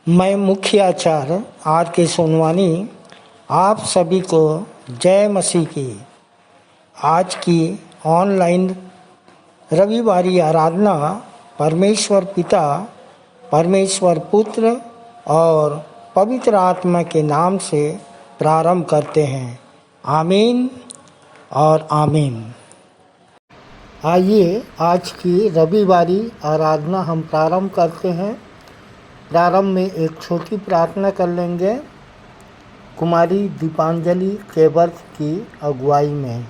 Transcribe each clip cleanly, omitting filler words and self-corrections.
मैं मुख्य आचार्य आर के सोनवानी आप सभी को जय मसीह की। आज की ऑनलाइन रविवारी आराधना परमेश्वर पिता, परमेश्वर पुत्र और पवित्र आत्मा के नाम से प्रारंभ करते हैं। आमीन और आमीन। आइए आज की रविवारी आराधना हम प्रारंभ करते हैं। प्रारंभ में एक छोटी प्रार्थना कर लेंगे कुमारी दीपांजलि केवर्थ की अगुवाई में।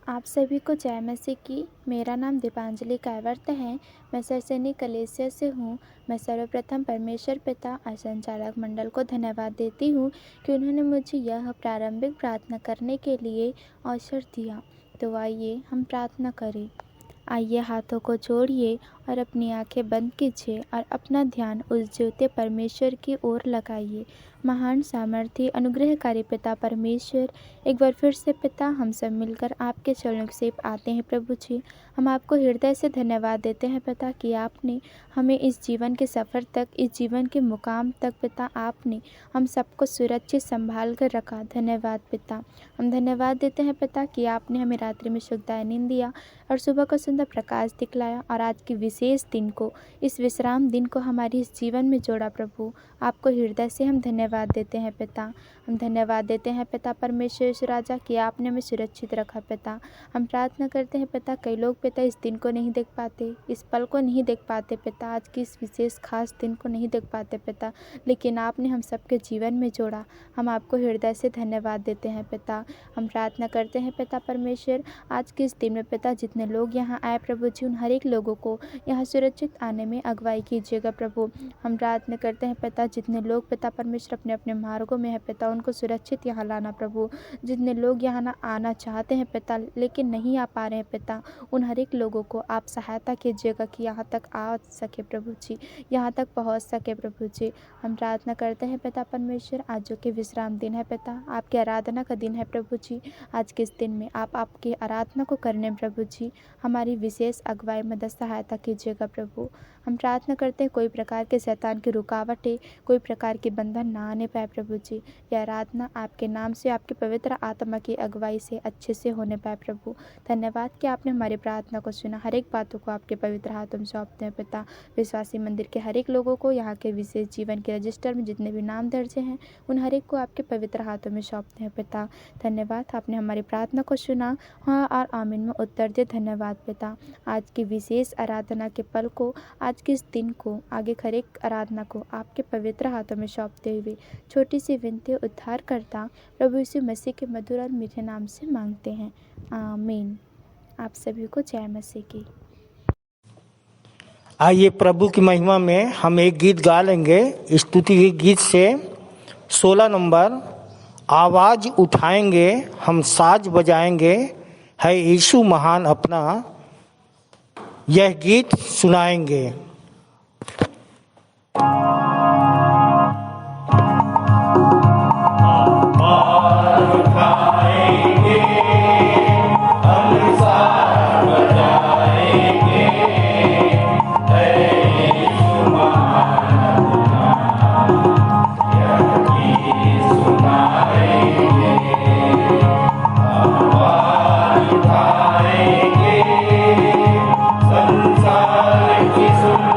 आप सभी को जय मसीह की। मेरा नाम दीपांजलि कैवर्त है। मैं सरसैनिक कलेसिया से हूँ। मैं सर्वप्रथम परमेश्वर पिता और संचालक मंडल को धन्यवाद देती हूँ कि उन्होंने मुझे यह प्रारंभिक प्रार्थना करने के लिए अवसर दिया। तो आइए हम प्रार्थना करें। आइए हाथों को जोड़िए और अपनी आंखें बंद कीजिए और अपना ध्यान उस जीवते परमेश्वर की ओर लगाइए। महान सामर्थी अनुग्रहकारी पिता परमेश्वर, एक बार फिर से पिता हम सब मिलकर आपके चरणों से आते हैं। प्रभु जी, हम आपको हृदय से धन्यवाद देते हैं पिता कि आपने हमें इस जीवन के सफ़र तक, इस जीवन के मुकाम तक पिता आपने हम सबको सुरक्षित संभाल कर रखा। धन्यवाद पिता। हम धन्यवाद देते हैं पिता कि आपने हमें रात्रि में सुखदायक नींद दिया और सुबह का सुंदर प्रकाश दिखलाया और आज के विशेष दिन को, इस विश्राम दिन को हमारे इस जीवन में जोड़ा। प्रभु आपको हृदय से हम धन्यवाद देते हैं पिता। हम धन्यवाद देते हैं पिता परमेश्वर राजा कि आपने हमें सुरक्षित रखा पिता। हम प्रार्थना करते हैं पिता, कई लोग पिता इस दिन को नहीं देख पाते, इस पल को नहीं देख पाते पिता, आज की इस विशेष खास दिन को नहीं देख पाते पिता, लेकिन आपने हम सबके जीवन में जोड़ा। हम आपको हृदय से धन्यवाद देते हैं पिता। हम प्रार्थना करते हैं पिता परमेश्वर, आज के इस दिन में पिता जितने लोग यहाँ आए प्रभु जी, उन हर एक लोगों को यहाँ सुरक्षित आने में अगुवाई कीजिएगा प्रभु। हम प्रार्थना करते हैं पिता, जितने लोग पिता परमेश्वर अपने अपने मार्गों में है पिता, उनको सुरक्षित यहाँ लाना प्रभु। जितने लोग यहाँ ना आना चाहते हैं पिता लेकिन नहीं आ पा रहे हैं पिता, उन हर एक लोगों को आप सहायता कीजिएगा कि यहाँ तक आ सके प्रभु जी, यहाँ तक पहुँच सके प्रभु जी। हम प्रार्थना करते हैं पिता परमेश्वर, आज जो कि विश्राम दिन है पिता, आपकी आराधना का दिन है प्रभु जी, आज के इस दिन में आप आपकी आराधना को करने प्रभु जी हमारी विशेष अगुवाई मदद सहायता कीजिएगा प्रभु। हम प्रार्थना करते हैं कोई प्रकार के शैतान की रुकावटें, कोई प्रकार के बंधन ना आने पाए प्रभु जी। यह आराधना आपके नाम से, आपके पवित्र आत्मा की अगुवाई से अच्छे से होने पाए प्रभु। धन्यवाद कि आपने हमारी प्रार्थना को सुना। हर एक बातों को आपके पवित्र हाथों में सौंपते हैं पिता। विश्वासी मंदिर के हर एक लोगों को, यहाँ के विशेष जीवन के रजिस्टर में जितने भी नाम दर्ज हैं, उन हर एक को आपके पवित्र हाथों में सौंपते हैं पिता। धन्यवाद, आपने हमारी प्रार्थना को सुना, हाँ और आमीन में उत्तर दे। धन्यवाद पिता। आज की विशेष आराधना के पल को, आज के इस दिन को, आगे हर एक आराधना को आपके पवित्र हाथों में सौंपते हुए छोटी सी विनती उद्धार करता प्रभु यीशु मसीह के मधुर और मीठे नाम से मांगते हैं। आमीन। आप सभी को जय मसीह की। आइए प्रभु की महिमा में हम एक गीत गा लेंगे। स्तुति के गीत से 16 नंबर, आवाज़ उठाएंगे हम साज बजाएंगे, है यीशु महान अपना, यह गीत सुनाएंगे। संसार की सुन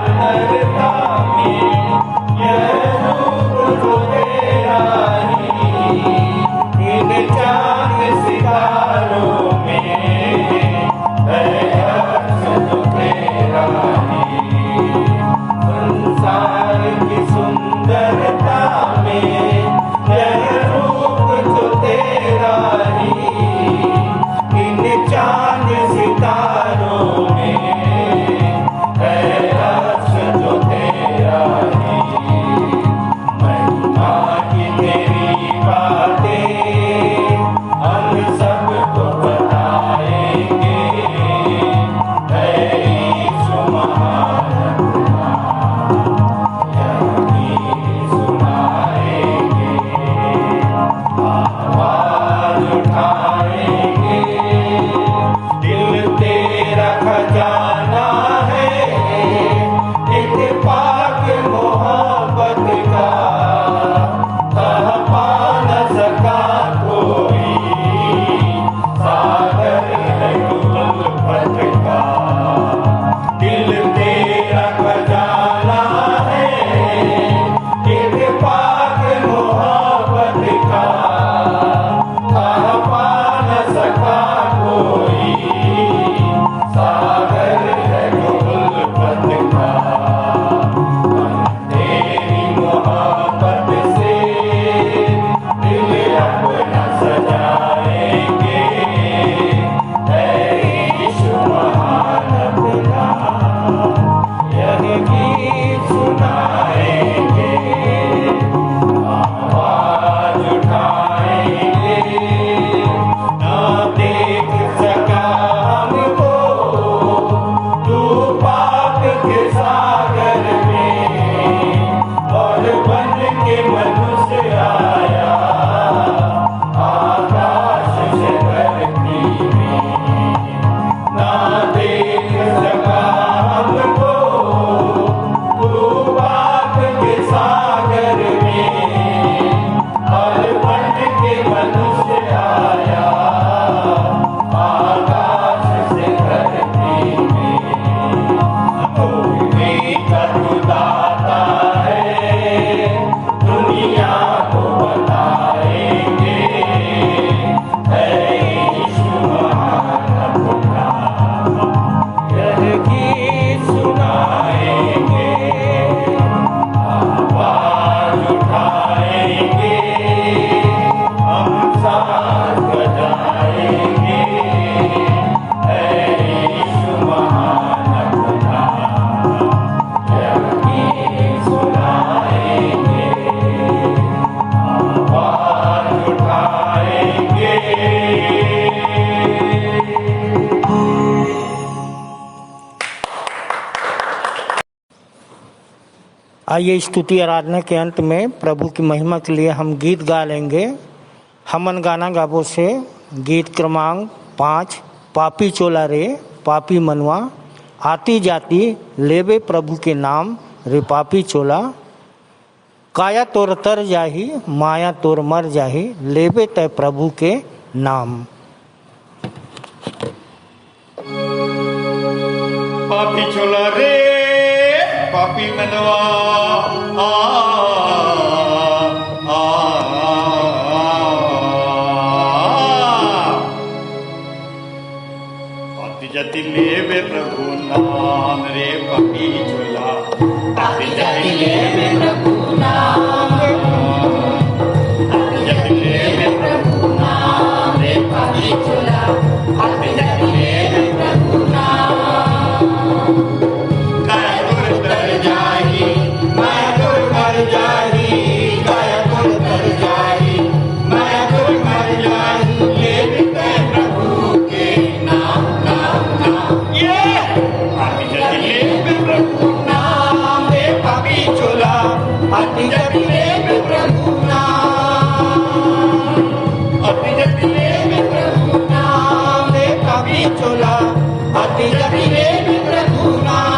आइए स्तुति आराधना के अंत में प्रभु की महिमा के लिए हम गीत गा लेंगे। हमन गाना गाबो से गीत क्रमांक 5, पापी चोला रे पापी मनवा, आती जाती लेबे प्रभु के नाम रे पापी चोला, काया तोर तर जाही माया तोर मर जाही, लेबे तय प्रभु के नाम। पापी चोला रे पापी मनवा, आती जाती लेबे प्रभु नाम रे पापी चोला, आती जाती लेबे प्रभु नाम, आती जाती लेबे प्रभु नाम रे पापी चोला, आती जाती लेबे प्रभु नाम। आती जाती लेबे प्रभु नाम, आती जाती लेबे प्रभु नाम रे पापी चोला, आती जाती लेबे प्रभु नाम।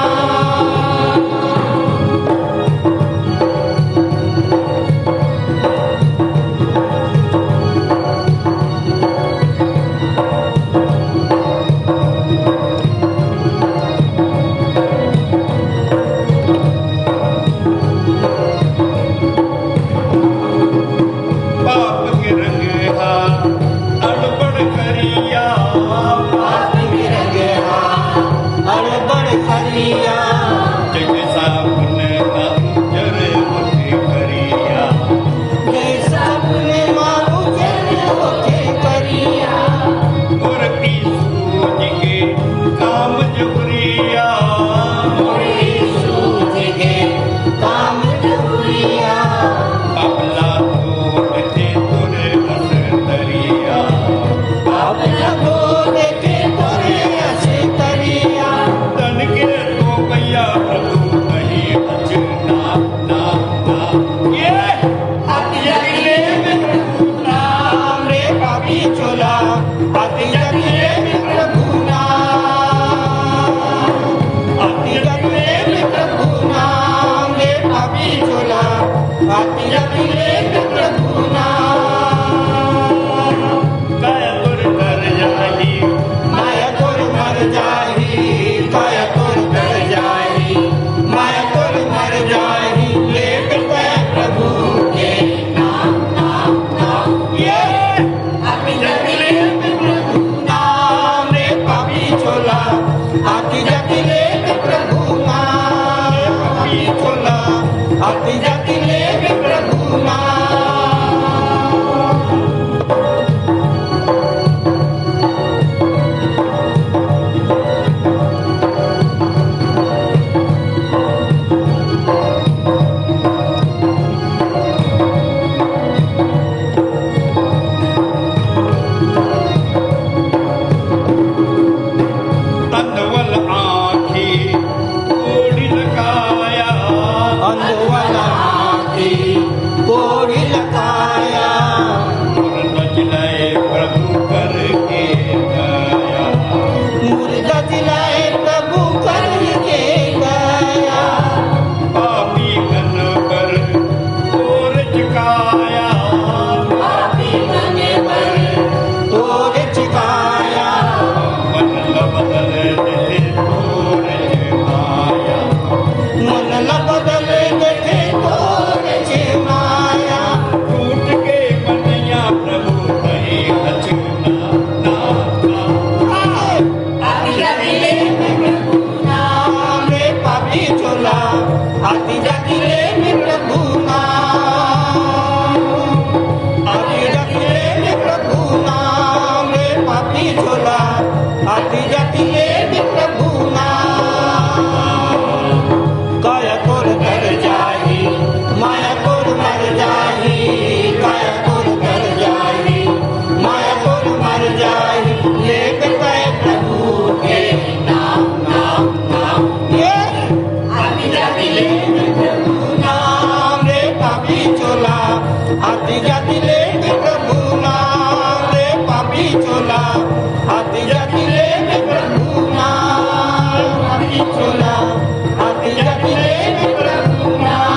माटी कोड़ी लगाया मुर्दा जिलाए प्रभु करके गया मुर्दा जिलाए प्रभु करके गया पापी कन पर तोर चुकाया पापी कने पर तोर चुकाया मन बदल दे तोर चुकाया मन न बदल दे तोर चुकाया टूट के कन्हैया प्रभु नहीं बचना नाम रे पापी चोला आती जाती ले में प्रभु नाम आती जाती ले में प्रभु नाम रे पापी चोला आती जाती ले में प्रभु नाम काया कोर कर जाही माया कोर मर जाही काया कोर कर जाही माया कोर मर जाही लेके गए प्रभु के नाम नाम नाम ये आती जाती ले में प्रभु नाम रे पापी चोला आती जाती ले में प्रभु नाम रे पापी चोला आती जाती ले में प्रभु नाम पापी चोला आती जाती ले में प्रभु नाम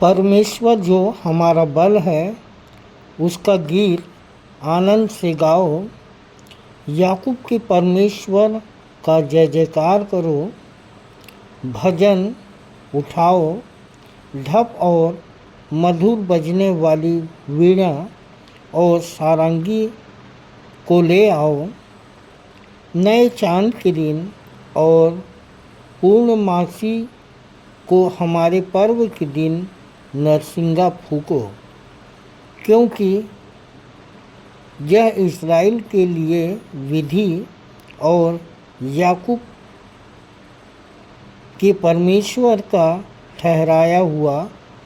परमेश्वर जो हमारा बल है उसका गीत आनंद से गाओ। याकूब के परमेश्वर का जय जयकार करो। भजन उठाओ, ढप और मधुर बजने वाली वीणा और सारंगी को ले आओ। नए चांद के दिन और पूर्णमासी को हमारे पर्व के दिन नरसिंगा फूको, क्योंकि यह इस्राएल के लिए विधि और याकूब के परमेश्वर का ठहराया हुआ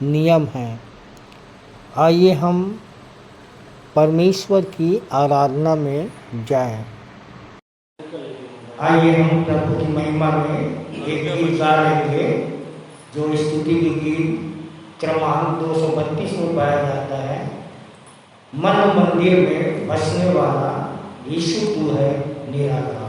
नियम है। आइए हम परमेश्वर की आराधना में जाएं। आइए हम प्रभु की महिमा में एक गीत गा लेंगे जो स्तुति की गीत क्रमांक 232 में पाया जाता है। मन मंदिर में बसने वाला यीशु तू है निराला।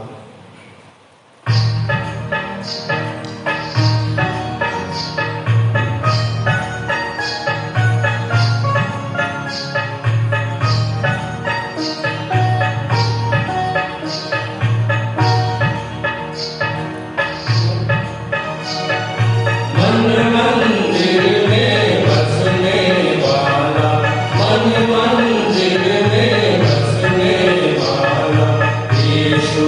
मंदिर में बसने वाला यीशु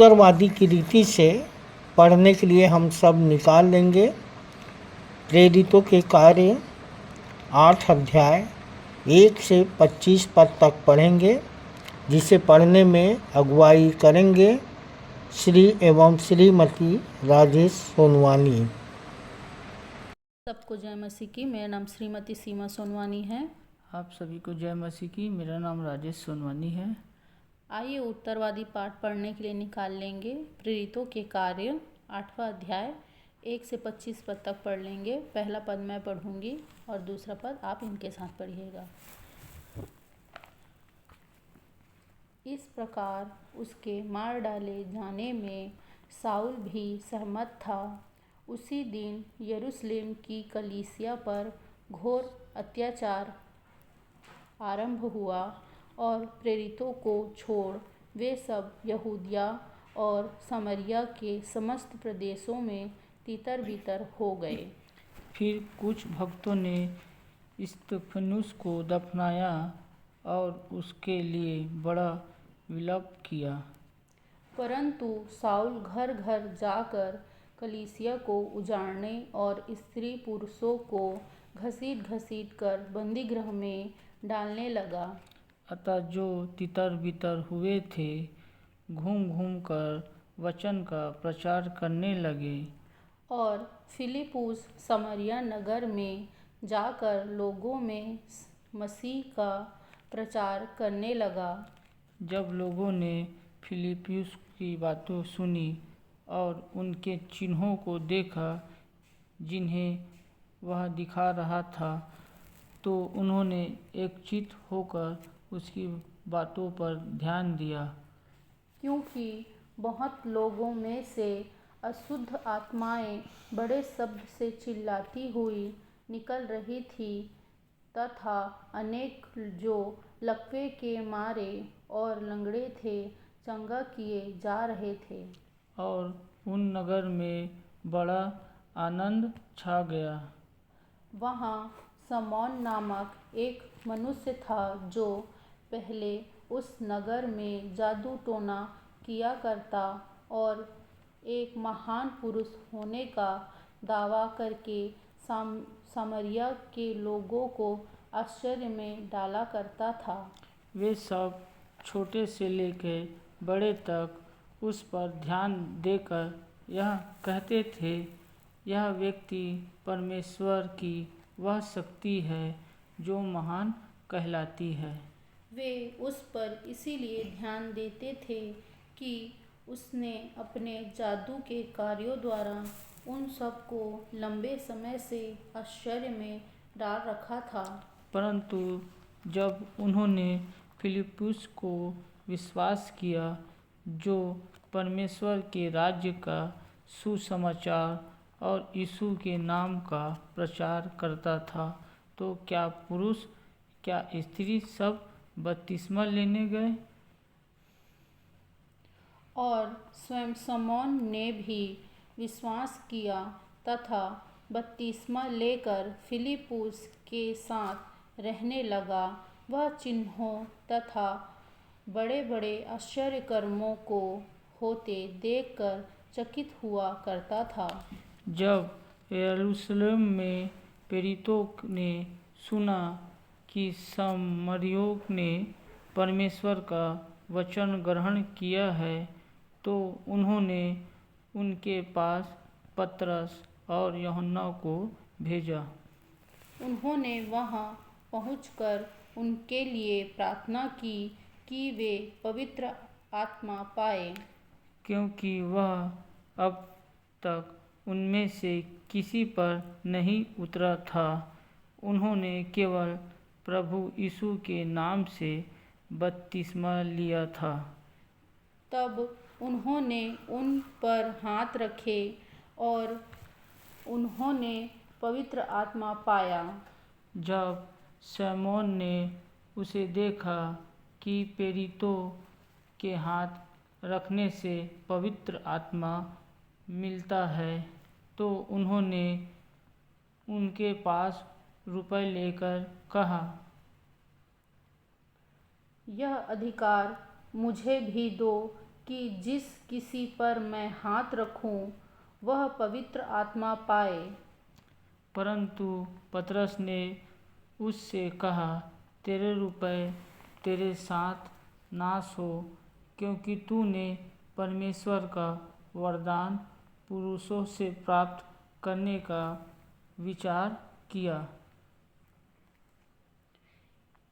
उत्तरवादी की रीति से पढ़ने के लिए हम सब निकाल लेंगे। प्रेरितों के कार्य 8 अध्याय 1 से 25 पद तक पढ़ेंगे, जिसे पढ़ने में अगुवाई करेंगे श्री एवं श्रीमती राजेश सोनवानी। सबको जय मसीह की। मेरा नाम श्रीमती सीमा सोनवानी है। आप सभी को जय मसीह की। मेरा नाम राजेश सोनवानी है। आइए उत्तरवादी पाठ पढ़ने के लिए निकाल लेंगे। प्रेरितों के कार्य 8वां अध्याय 1 से 25 पद तक पढ़ लेंगे। पहला पद मैं पढ़ूंगी और दूसरा पद आप इनके साथ पढ़िएगा। इस प्रकार उसके मार डाले जाने में साउल भी सहमत था। उसी दिन यरूशलेम की कलीसिया पर घोर अत्याचार आरंभ हुआ और प्रेरितों को छोड़ वे सब यहूदिया और समरिया के समस्त प्रदेशों में तितर बितर हो गए। फिर कुछ भक्तों ने स्तिफनुस को दफनाया और उसके लिए बड़ा विलाप किया। परंतु साउल घर घर जाकर कलीसिया को उजाड़ने और स्त्री पुरुषों को घसीट घसीट कर बंदीगृह में डालने लगा। अतः जो तितर बितर हुए थे घूम घूम कर वचन का प्रचार करने लगे और फिलिप्पुस समरिया नगर में जाकर लोगों में मसीह का प्रचार करने लगा। जब लोगों ने फिलिप्पुस की बातों सुनी और उनके चिन्हों को देखा जिन्हें वह दिखा रहा था, तो उन्होंने एकचित्त होकर उसकी बातों पर ध्यान दिया। क्योंकि बहुत लोगों में से अशुद्ध आत्माएं बड़े शब्द से चिल्लाती हुई निकल रही थी तथा अनेक जो लकवे के मारे और लंगड़े थे चंगा किए जा रहे थे। और उन नगर में बड़ा आनंद छा गया। वहाँ समौन नामक एक मनुष्य था जो पहले उस नगर में जादू टोना किया करता और एक महान पुरुष होने का दावा करके समरिया के लोगों को आश्चर्य में डाला करता था। वे सब छोटे से लेकर बड़े तक उस पर ध्यान देकर यह कहते थे, यह व्यक्ति परमेश्वर की वह शक्ति है जो महान कहलाती है। वे उस पर इसीलिए ध्यान देते थे कि उसने अपने जादू के कार्यों द्वारा उन सबको लंबे समय से आश्चर्य में डाल रखा था। परंतु जब उन्होंने फिलिप्पुस को विश्वास किया जो परमेश्वर के राज्य का सुसमाचार और यीशु के नाम का प्रचार करता था, तो क्या पुरुष क्या स्त्री सब बपतिस्मा लेने गए। और स्वयं समौन ने भी विश्वास किया तथा बपतिस्मा लेकर फिलिप्पुस के साथ रहने लगा। वह चिन्हों तथा बड़े बड़े आश्चर्य कर्मों को होते देखकर चकित हुआ करता था। जब यरूशलेम में प्रेरितों ने सुना कि सामरियों ने परमेश्वर का वचन ग्रहण किया है, तो उन्होंने उनके पास पतरस और यूहन्ना को भेजा। उन्होंने वहां पहुंचकर उनके लिए प्रार्थना की कि वे पवित्र आत्मा पाए, क्योंकि वह अब तक उनमें से किसी पर नहीं उतरा था। उन्होंने केवल प्रभु यीशु के नाम से बपतिस्मा लिया था। तब उन्होंने उन पर हाथ रखे और उन्होंने पवित्र आत्मा पाया। जब शमौन ने उसे देखा कि प्रेरितों के हाथ रखने से पवित्र आत्मा मिलता है, तो उन्होंने उनके पास रुपए लेकर कहा, यह अधिकार मुझे भी दो कि जिस किसी पर मैं हाथ रखूं वह पवित्र आत्मा पाए। परंतु पतरस ने उससे कहा, तेरे रुपए तेरे साथ नाश हो, क्योंकि तूने परमेश्वर का वरदान पुरुषों से प्राप्त करने का विचार किया।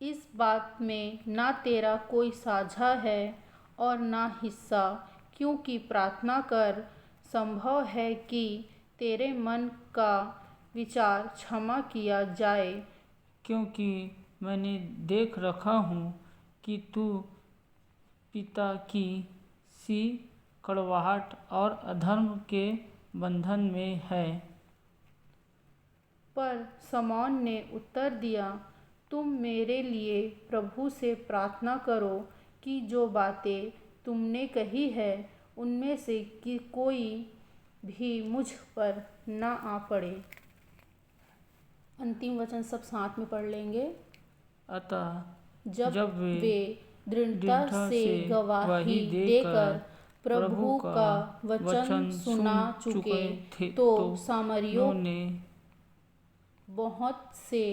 इस बात में ना तेरा कोई साझा है और ना हिस्सा, क्योंकि प्रार्थना कर संभव है कि तेरे मन का विचार क्षमा किया जाए, क्योंकि मैंने देख रखा हूँ कि तू पिता की सी कड़वाहट और अधर्म के बंधन में है। पर शमौन ने उत्तर दिया, तुम मेरे लिए प्रभु से प्रार्थना करो कि जो बातें तुमने कही है उनमें से कि कोई भी मुझ पर न आ पड़े। अंतिम वचन सब साथ में पढ़ लेंगे। अतः जब वे दृढ़ता से गवाही देकर प्रभु का वचन सुना चुके तो सामरियों ने बहुत से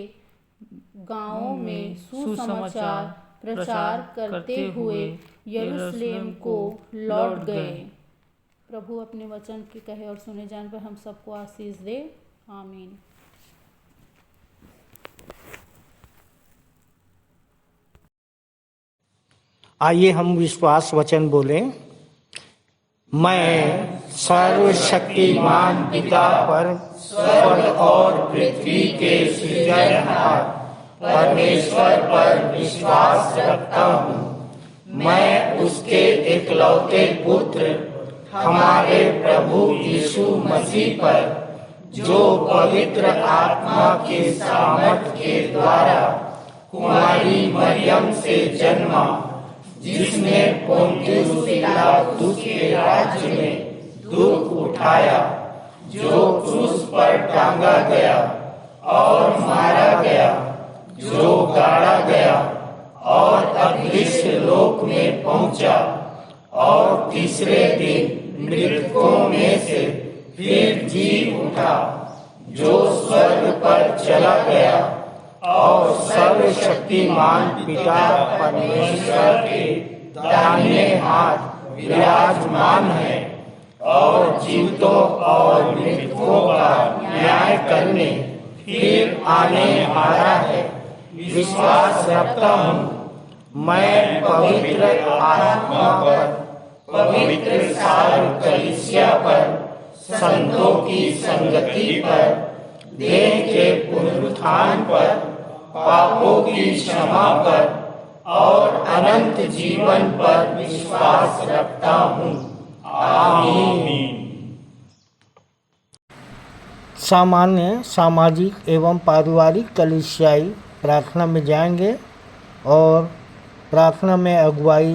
गांवों में सुसमाचार प्रचार करते हुए यरूशलेम को लौट गए। प्रभु अपने वचन के कहे और सुने जान पर हम सबको आशीष दे। आमीन। आइए हम विश्वास वचन बोलें। मैं सर्वशक्तिमान पिता पर स्वर्ग और पृथ्वी के सृजनहार परमेश्वर पर विश्वास रखता हूँ। मैं उसके एकलौते पुत्र हमारे प्रभु यीशु मसीह पर, जो पवित्र आत्मा के सामर्थ के द्वारा कुमारी मरियम से जन्मा, जिसने पोंतियुस पिलातुस के राज्य में दुख उठाया, जो क्रूस पर टांगा गया और मारा गया, जो गाड़ा गया और अदृश्य लोक में पहुंचा, और तीसरे दिन मृतकों में से फिर जी उठा, जो स्वर्ग पर चला गया और सर्वशक्तिमान पिता परमेश्वर के दाहिने हाथ विराजमान है, और जीवितों और मृतकों का न्याय करने फिर आने वाला है। विश्वास रखता हूँ मैं पवित्र आत्मा पर, पवित्र सारी कलीसिया पर, संतों की संगति पर, देह के पुनरुत्थान पर, पापों की क्षमा पर और अनंत जीवन पर विश्वास रखता हूँ। आमीन। सामान्य सामाजिक एवं पारिवारिक कलीसियाई प्रार्थना में जाएंगे और प्रार्थना में अगुवाई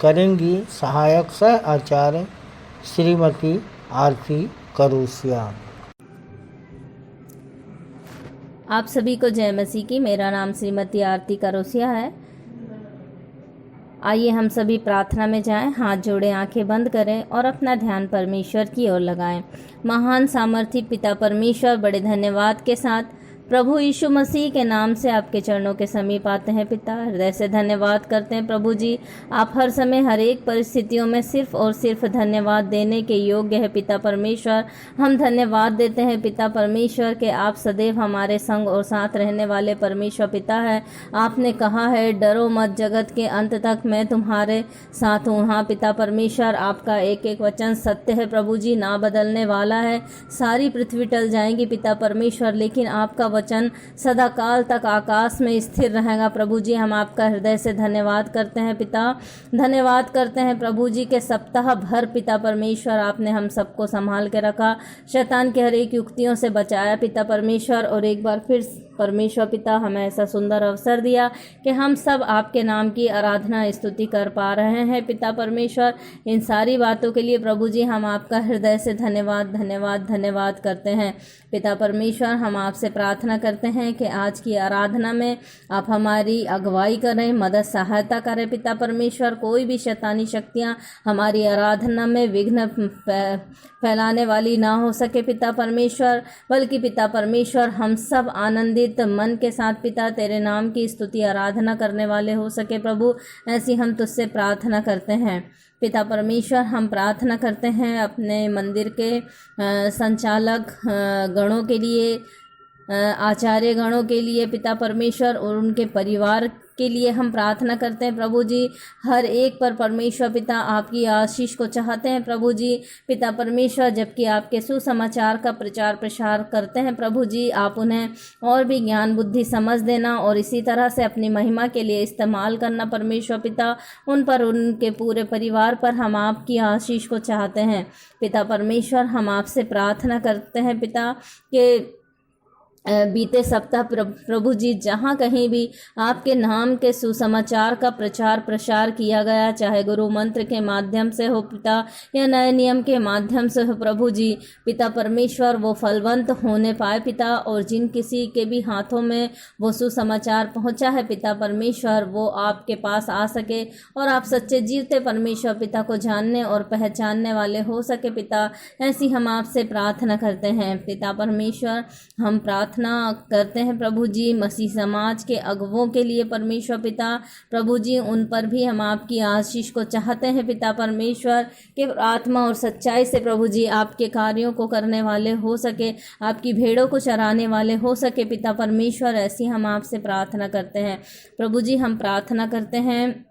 करेंगी सहायक सह आचार्य श्रीमती आरती करोसिया। आप सभी को जय मसीह की। मेरा नाम श्रीमती आरती करोसिया है। आइए हम सभी प्रार्थना में जाएं, हाथ जोड़ें, आंखें बंद करें और अपना ध्यान परमेश्वर की ओर लगाएं। महान सामर्थी पिता परमेश्वर, बड़े धन्यवाद के साथ प्रभु यीशु मसीह के नाम से आपके चरणों के समीप आते हैं। पिता, हृदय से धन्यवाद करते हैं प्रभु जी। आप हर समय हर एक परिस्थितियों में सिर्फ और सिर्फ धन्यवाद देने के योग्य है पिता परमेश्वर। हम धन्यवाद देते हैं पिता परमेश्वर के आप सदैव हमारे संग और साथ रहने वाले परमेश्वर पिता है। आपने कहा है, डरो मत, जगत के अंत तक मैं तुम्हारे साथ हूँ। हाँ पिता परमेश्वर, आपका एक एक वचन सत्य है प्रभु जी, ना बदलने वाला है। सारी पृथ्वी टल जाएंगी पिता परमेश्वर, लेकिन आपका वचन सदा काल तक आकाश में स्थिर रहेगा प्रभु जी। हम आपका हृदय से धन्यवाद करते हैं पिता। धन्यवाद करते हैं प्रभु जी के सप्ताह भर पिता परमेश्वर आपने हम सबको संभाल के रखा, शैतान के हर एक युक्तियों से बचाया पिता परमेश्वर, और एक बार फिर परमेश्वर पिता हमें ऐसा सुंदर अवसर दिया कि हम सब आपके नाम की आराधना स्तुति कर पा रहे हैं। पिता परमेश्वर, इन सारी बातों के लिए प्रभु जी हम आपका हृदय से धन्यवाद धन्यवाद धन्यवाद करते हैं। पिता परमेश्वर, हम आपसे प्रार्थना करते हैं कि आज की आराधना में आप हमारी अगुवाई करें, मदद सहायता करें। पिता परमेश्वर, कोई भी शैतानी शक्तियां हमारी आराधना में विघ्न फैलाने वाली ना हो सके पिता परमेश्वर, बल्कि पिता परमेश्वर हम सब आनंदित मन के साथ पिता तेरे नाम की स्तुति आराधना करने वाले हो सके। प्रभु, ऐसी हम तुझसे प्रार्थना करते हैं। पिता परमेश्वर, हम प्रार्थना करते हैं अपने मंदिर के संचालक गणों के लिए, आचार्य गणों के लिए पिता परमेश्वर, और उनके परिवार के लिए हम प्रार्थना करते हैं। प्रभु जी, हर एक पर परमेश्वर पिता आपकी आशीष को चाहते हैं। प्रभु जी पिता परमेश्वर, जबकि आपके सुसमाचार का प्रचार प्रसार करते हैं, प्रभु जी आप उन्हें और भी ज्ञान बुद्धि समझ देना और इसी तरह से अपनी महिमा के लिए इस्तेमाल करना। परमेश्वर पिता, उन पर, उनके पूरे परिवार पर हम आपकी आशीष को चाहते हैं। पिता परमेश्वर, हम आपसे प्रार्थना करते हैं पिता के बीते सप्ताह प्रभु जी जहाँ कहीं भी आपके नाम के सुसमाचार का प्रचार प्रसार किया गया, चाहे गुरु मंत्र के माध्यम से हो पिता या नए नियम के माध्यम से हो, प्रभु जी पिता परमेश्वर वो फलवंत होने पाए पिता, और जिन किसी के भी हाथों में वो सुसमाचार पहुँचा है पिता परमेश्वर, वो आपके पास आ सके और आप सच्चे जीवते परमेश्वर पिता को जानने और पहचानने वाले हो सके पिता। ऐसी हम आपसे प्रार्थना करते हैं पिता परमेश्वर। हम प्रार्थना करते हैं प्रभु जी मसीह समाज के अगुवों के लिए परमेश्वर पिता, प्रभु जी उन पर भी हम आपकी आशीष को चाहते हैं पिता परमेश्वर, कि आत्मा और सच्चाई से प्रभु जी आपके कार्यों को करने वाले हो सके, आपकी भेड़ों को चराने वाले हो सके पिता परमेश्वर। ऐसी हम आपसे प्रार्थना करते हैं प्रभु जी। हम प्रार्थना करते हैं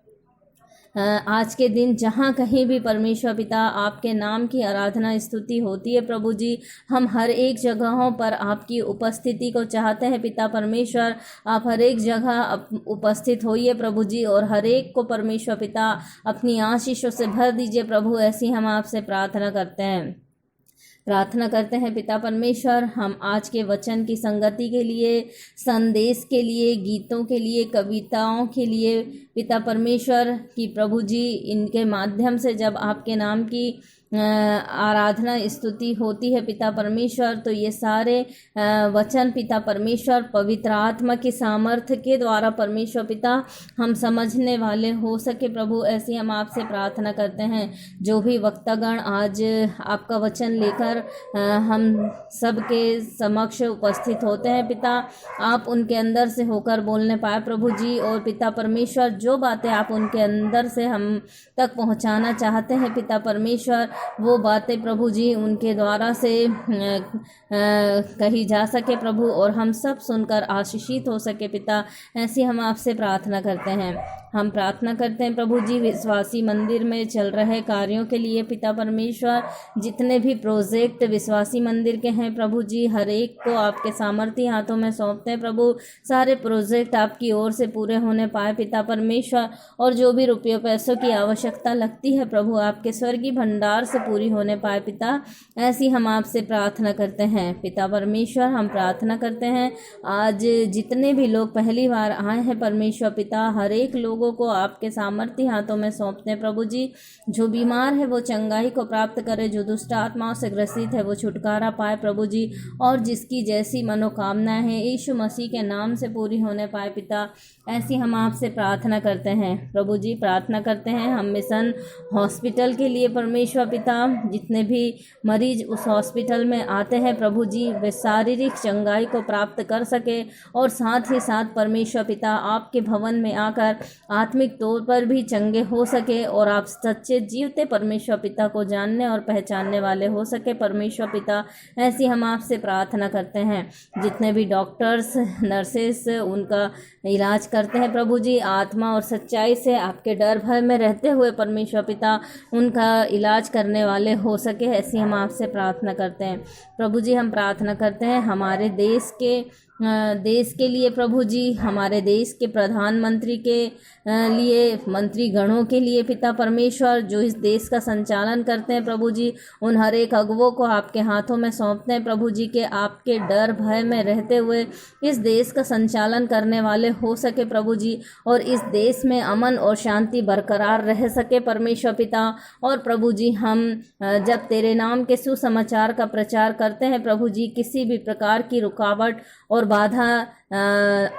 आज के दिन जहाँ कहीं भी परमेश्वर पिता आपके नाम की आराधना स्तुति होती है प्रभु जी, हम हर एक जगहों पर आपकी उपस्थिति को चाहते हैं पिता परमेश्वर। आप हर एक जगह उपस्थित होइए प्रभु जी, और हर एक को परमेश्वर पिता अपनी आशीषों से भर दीजिए प्रभु। ऐसी हम आपसे प्रार्थना करते हैं पिता परमेश्वर। हम आज के वचन की संगति के लिए, संदेश के लिए, गीतों के लिए, कविताओं के लिए पिता परमेश्वर की प्रभु जी इनके माध्यम से जब आपके नाम की आराधना स्तुति होती है पिता परमेश्वर, तो ये सारे वचन पिता परमेश्वर पवित्र आत्मा की सामर्थ्य के द्वारा परमेश्वर पिता हम समझने वाले हो सके प्रभु। ऐसी हम आपसे प्रार्थना करते हैं। जो भी वक्तागण आज आपका वचन लेकर हम सबके समक्ष उपस्थित होते हैं पिता, आप उनके अंदर से होकर बोलने पाए प्रभु जी, और पिता परमेश्वर जो बातें आप उनके अंदर से हम तक पहुंचाना चाहते हैं पिता परमेश्वर, वो बातें प्रभु जी उनके द्वारा से कही जा सके प्रभु, और हम सब सुनकर आशीषित हो सके पिता। ऐसी हम आपसे प्रार्थना करते हैं। हम प्रार्थना करते हैं प्रभु जी विश्वासी मंदिर में चल रहे कार्यों के लिए पिता परमेश्वर। जितने भी प्रोजेक्ट विश्वासी मंदिर के हैं प्रभु जी, हर एक को आपके सामर्थ्य हाथों में सौंपते हैं प्रभु। सारे प्रोजेक्ट आपकी ओर से पूरे होने पाए पिता परमेश्वर, और जो भी रुपयों पैसों की आवश्यकता लगती है प्रभु, आपके स्वर्गीय भंडार से पूरी होने पाए पिता। ऐसी हम आपसे प्रार्थना करते हैं पिता परमेश्वर। हम प्रार्थना करते हैं आज जितने भी लोग पहली बार आए हैं परमेश्वर पिता, हर एक लोगों को आपके सामर्थ्य हाथों में सौंपते हैं प्रभु जी। जो बीमार है वो चंगाई को प्राप्त करे, जो दुष्ट आत्माओं से ग्रसित है वो छुटकारा पाए प्रभु जी, और जिसकी जैसी मनोकामनाएं हैं यीशु मसीह के नाम से पूरी होने पाए पिता। ऐसी हम आपसे प्रार्थना करते हैं प्रभु जी। प्रार्थना करते हैं हम मिशन हॉस्पिटल के लिए परमेश्वर पिता। जितने भी मरीज उस हॉस्पिटल में आते हैं प्रभु जी, वे शारीरिक चंगाई को प्राप्त कर सके, और साथ ही साथ परमेश्वर पिता आपके भवन में आकर आत्मिक तौर पर भी चंगे हो सके, और आप सच्चे जीवते परमेश्वर पिता को जानने और पहचानने वाले हो सके परमेश्वर पिता। ऐसी हम आपसे प्रार्थना करते हैं। जितने भी डॉक्टर्स नर्सेस उनका इलाज करते हैं प्रभु जी, आत्मा और सच्चाई से आपके डर भय में रहते हुए परमेश्वर पिता उनका इलाज करने वाले हो सके, ऐसी हम आपसे प्रार्थना करते हैं प्रभु जी। हम प्रार्थना करते हैं हमारे देश के देश के लिए प्रभु जी, हमारे देश के प्रधानमंत्री के लिए, मंत्री गणों के लिए पिता परमेश्वर, जो इस देश का संचालन करते हैं प्रभु जी, उन हर एक अगुवों को आपके हाथों में सौंपते हैं प्रभु जी के आपके डर भय में रहते हुए इस देश का संचालन करने वाले हो सके प्रभु जी, और इस देश में अमन और शांति बरकरार रह सके परमेश्वर पिता। और प्रभु जी, हम जब तेरे नाम के सुसमाचार का प्रचार करते हैं प्रभु जी, किसी भी प्रकार की रुकावट और बाधा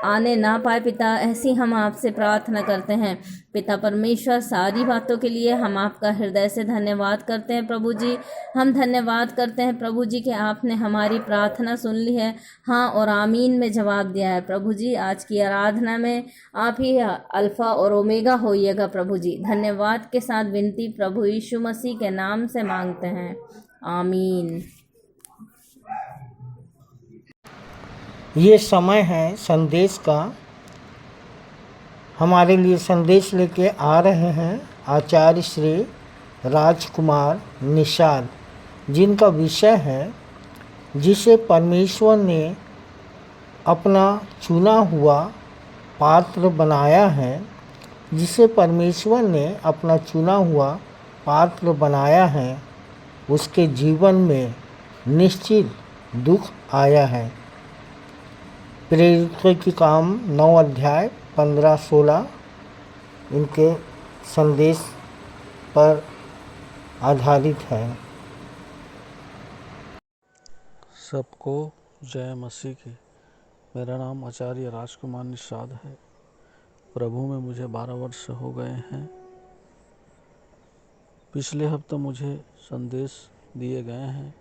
आने ना पाए पिता, ऐसी हम आपसे प्रार्थना करते हैं पिता परमेश्वर। सारी बातों के लिए हम आपका हृदय से धन्यवाद करते हैं प्रभु जी। हम धन्यवाद करते हैं प्रभु जी कि आपने हमारी प्रार्थना सुन ली है, हाँ और आमीन में जवाब दिया है प्रभु जी। आज की आराधना में आप ही अल्फा और ओमेगा होइएगा प्रभु जी। धन्यवाद के साथ विनती प्रभु यीशु मसीह के नाम से मांगते हैं, आमीन। ये समय है संदेश का। हमारे लिए संदेश लेके आ रहे हैं आचार्य श्री राजकुमार निषाद, जिनका विषय है जिसे परमेश्वर ने अपना चुना हुआ पात्र बनाया है, जिसे परमेश्वर ने अपना चुना हुआ पात्र बनाया है, उसके जीवन में निश्चित दुख आया है। प्रेरितों की काम 9 अध्याय 15-16 इनके संदेश पर आधारित है। सबको जय मसीह की। मेरा नाम आचार्य राजकुमार निषाद है। प्रभु में मुझे 12 वर्ष हो गए हैं। पिछले हफ्ते मुझे संदेश दिए गए हैं।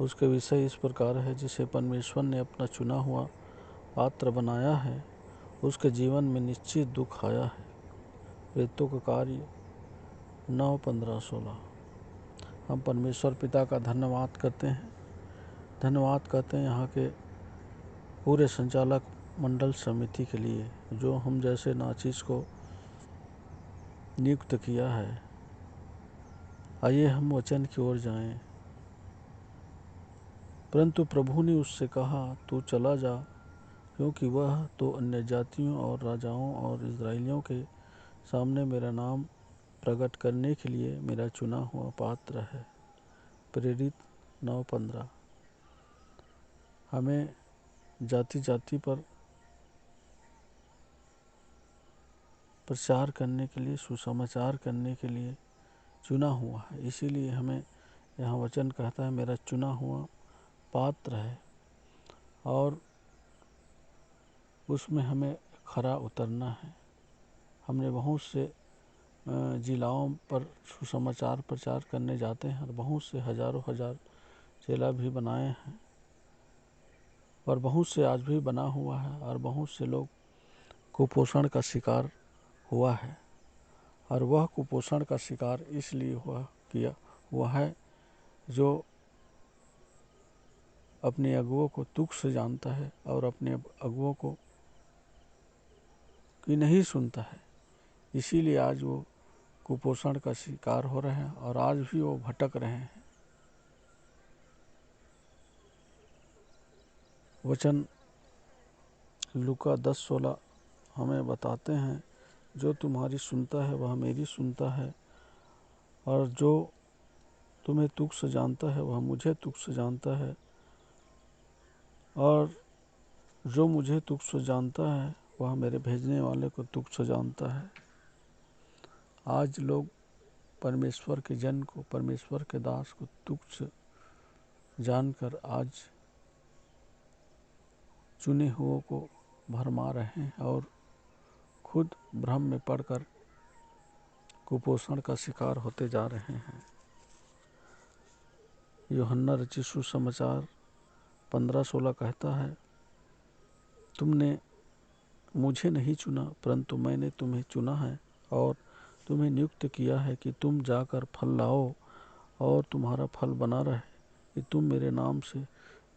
उसके विषय इस प्रकार है, जिसे परमेश्वर ने अपना चुना हुआ पात्र बनाया है, उसके जीवन में निश्चित दुख आया है। प्रेरितों का कार्य 9:15-16। हम परमेश्वर पिता का धन्यवाद करते हैं। धन्यवाद करते हैं यहाँ के पूरे संचालक मंडल समिति के लिए, जो हम जैसे नाचीज को नियुक्त किया है। आइए हम वचन की ओर जाएं। परंतु प्रभु ने उससे कहा, तू चला जा, क्योंकि वह तो अन्य जातियों और राजाओं और इस्राएलियों के सामने मेरा नाम प्रकट करने के लिए मेरा चुना हुआ पात्र है। प्रेरित 9:15। हमें जाति जाति पर प्रचार करने के लिए, सुसमाचार करने के लिए चुना हुआ है। इसीलिए हमें यहाँ वचन कहता है मेरा चुना हुआ पात्र है, और उसमें हमें खरा उतरना है। हमने बहुत से जिलाओं पर सुसमाचार प्रचार करने जाते हैं, और बहुत से हजारों हजार चेला भी बनाए हैं, और बहुत से आज भी बना हुआ है, और बहुत से लोग कुपोषण का शिकार हुआ है। और वह कुपोषण का शिकार इसलिए हुआ है जो अपने अगुओं को तुच्छ जानता है और अपने अगुओं को की नहीं सुनता है। इसीलिए आज वो कुपोषण का शिकार हो रहे हैं, और आज भी वो भटक रहे हैं। वचन लूका 10:16 हमें बताते हैं, जो तुम्हारी सुनता है वह मेरी सुनता है, और जो तुम्हें तुच्छ जानता है वह मुझे तुच्छ जानता है, और जो मुझे तुच्छ जानता है वह मेरे भेजने वाले को तुच्छ जानता है। आज लोग परमेश्वर के जन को, परमेश्वर के दास को तुच्छ जानकर आज चुने हुओं को भरमा रहे हैं, और खुद भ्रम में पड़कर कुपोषण का शिकार होते जा रहे हैं। यूहन्ना रचित सुसमाचार 15:16 कहता है, तुमने मुझे नहीं चुना, परंतु मैंने तुम्हें चुना है और तुम्हें नियुक्त किया है कि तुम जाकर फल लाओ, और तुम्हारा फल बना रहे, कि तुम मेरे नाम से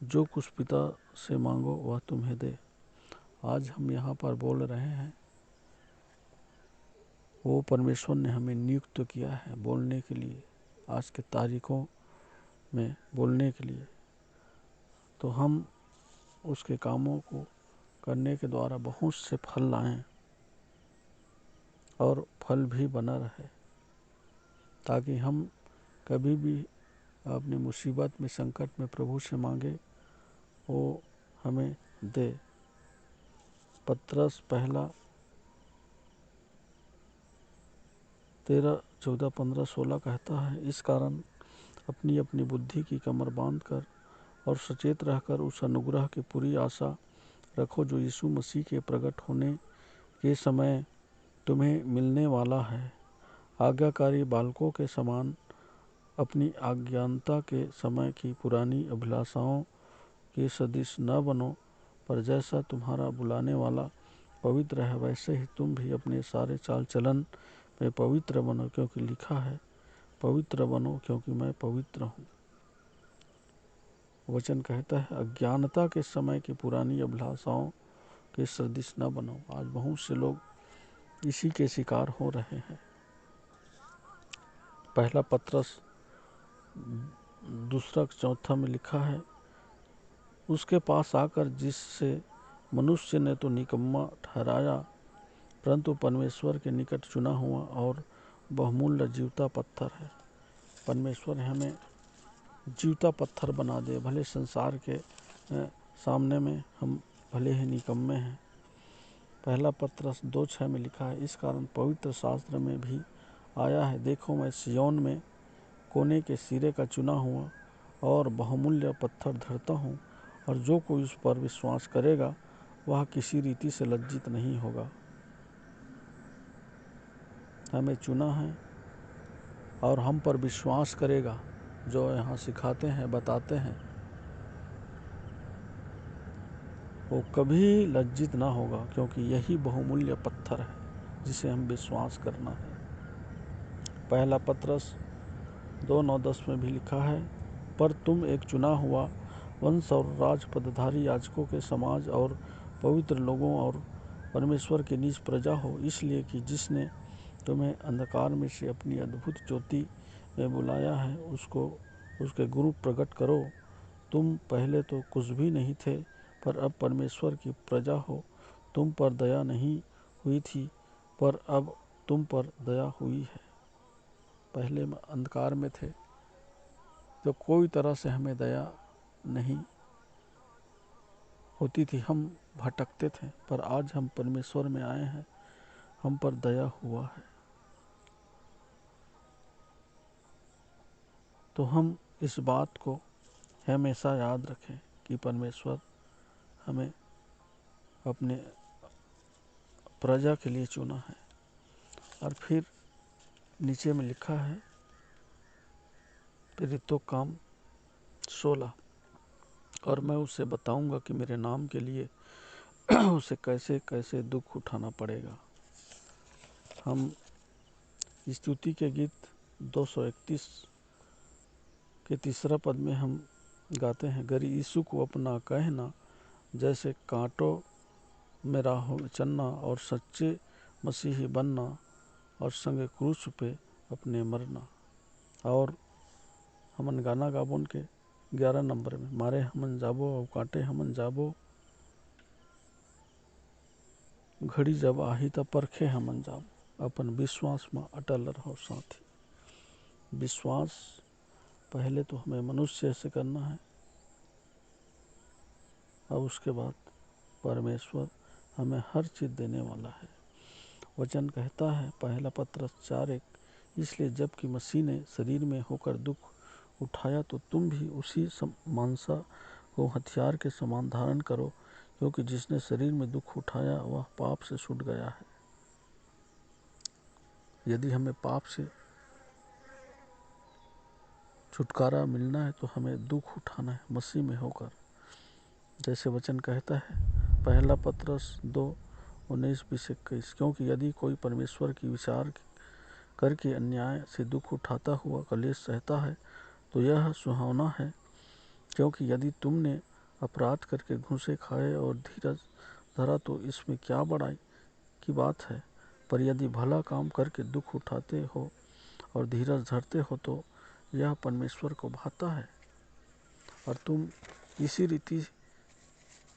जो कुछ पिता से मांगो वह तुम्हें दे। आज हम यहाँ पर बोल रहे हैं, वो परमेश्वर ने हमें नियुक्त किया है बोलने के लिए, आज के तारीखों में बोलने के लिए। तो हम उसके कामों को करने के द्वारा बहुत से फल लाएं और फल भी बना रहे, ताकि हम कभी भी अपनी मुसीबत में, संकट में प्रभु से मांगे, वो हमें दे। पत्रस पहला 13, 14, 15, 16 कहता है, इस कारण अपनी अपनी बुद्धि की कमर बांधकर और सचेत रहकर उस अनुग्रह की पूरी आशा रखो जो यीशु मसीह के प्रकट होने के समय तुम्हें मिलने वाला है। आज्ञाकारी बालकों के समान अपनी अज्ञानता के समय की पुरानी अभिलाषाओं के सदृश न बनो, पर जैसा तुम्हारा बुलाने वाला पवित्र है, वैसे ही तुम भी अपने सारे चाल चलन में पवित्र बनो, क्योंकि लिखा है, पवित्र बनो क्योंकि मैं पवित्र हूँ। वचन कहता है, अज्ञानता के समय की पुरानी अभिलाषाओं के सदृश न बनो। आज बहुत से लोग इसी के शिकार हो रहे हैं। पहला पत्रस 2:4 में लिखा है, उसके पास आकर जिससे मनुष्य ने तो निकम्मा ठहराया, परंतु परमेश्वर के निकट चुना हुआ और बहुमूल्य जीवता पत्थर है। परमेश्वर हमें जीवता पत्थर बना दे। भले संसार के सामने में हम भले ही निकम्मे हैं। पहला पत्रस 2:6 में लिखा है, इस कारण पवित्र शास्त्र में भी आया है, देखो मैं सिय्योन में कोने के सिरे का चुना हुआ और बहुमूल्य पत्थर धरता हूँ, और जो कोई उस पर विश्वास करेगा वह किसी रीति से लज्जित नहीं होगा। हमें चुना है और हम पर विश्वास करेगा, जो यहाँ सिखाते हैं, बताते हैं, वो कभी लज्जित ना होगा, क्योंकि यही बहुमूल्य पत्थर है जिसे हम विश्वास करना है। पहला पत्रस 2:9-10 में भी लिखा है, पर तुम एक चुना हुआ वंश और राज पदधारी याजकों के समाज और पवित्र लोगों और परमेश्वर की निज प्रजा हो, इसलिए कि जिसने तुम्हें अंधकार में से अपनी अद्भुत ज्योति में बुलाया है, उसको उसके गुरु प्रकट करो। तुम पहले तो कुछ भी नहीं थे, पर अब परमेश्वर की प्रजा हो। तुम पर दया नहीं हुई थी, पर अब तुम पर दया हुई है। पहले अंधकार में थे, तो कोई तरह से हमें दया नहीं होती थी, हम भटकते थे, पर आज हम परमेश्वर में आए हैं, हम पर दया हुआ है। तो हम इस बात को हमेशा याद रखें कि परमेश्वर हमें अपने प्रजा के लिए चुना है। और फिर नीचे में लिखा है, प्रेरितों काम 16, और मैं उसे बताऊंगा कि मेरे नाम के लिए उसे कैसे कैसे दुख उठाना पड़ेगा। हम स्तुति के गीत 231 के 3 पद में हम गाते हैं, गर यीशु को अपना कहना, जैसे कांटों में राहों में चलना, और सच्चे मसीही बनना, और संगे क्रूस पे अपने मरना। और हमन गाना गाबोन के 11 नंबर में, मारे हमन जाबो और कांटे हमन जाबो, घड़ी जब आही तब परखे हमन जाबो, अपन विश्वास में अटल रहो साथी। विश्वास पहले तो हमें मनुष्य से करना है, और उसके बाद परमेश्वर हमें हर चीज़ देने वाला है। वचन कहता है, पहला पत्रस 4:1, इसलिए जबकि मसीह ने शरीर में होकर दुख उठाया, तो तुम भी उसी मानसा को हथियार के समान धारण करो, क्योंकि जिसने शरीर में दुख उठाया वह पाप से छूट गया है। यदि हमें पाप से छुटकारा मिलना है तो हमें दुख उठाना है मसीह में होकर। जैसे वचन कहता है, पहला पत्रस 2:19-21, क्योंकि यदि कोई परमेश्वर की विचार करके अन्याय से दुख उठाता हुआ कलेश सहता है, तो यह सुहावना है, क्योंकि यदि तुमने अपराध करके घूंसे खाए और धीरज धरा, तो इसमें क्या बड़ाई की बात है। पर यदि भला काम करके दुख उठाते हो और धीरज धरते हो, तो यह परमेश्वर को भाता है, और तुम इसी रीति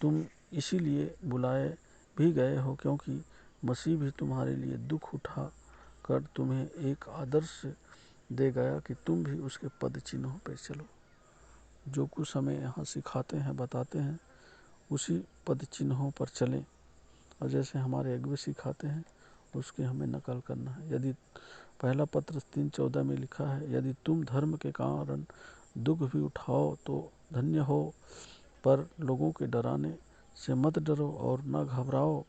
तुम इसीलिए बुलाए भी गए हो क्योंकि मसीह भी तुम्हारे लिए दुख उठा कर तुम्हें एक आदर्श दे गया कि तुम भी उसके पद चिन्हों पर चलो। जो कुछ हमें यहाँ सिखाते हैं, बताते हैं, उसी पद चिन्हों पर चलें और जैसे हमारे अगुवे सिखाते हैं उसकी हमें नकल करना है। यदि पहला पत्र 3:14 में लिखा है, यदि तुम धर्म के कारण दुख भी उठाओ तो धन्य हो, पर लोगों के डराने से मत डरो और न घबराओ।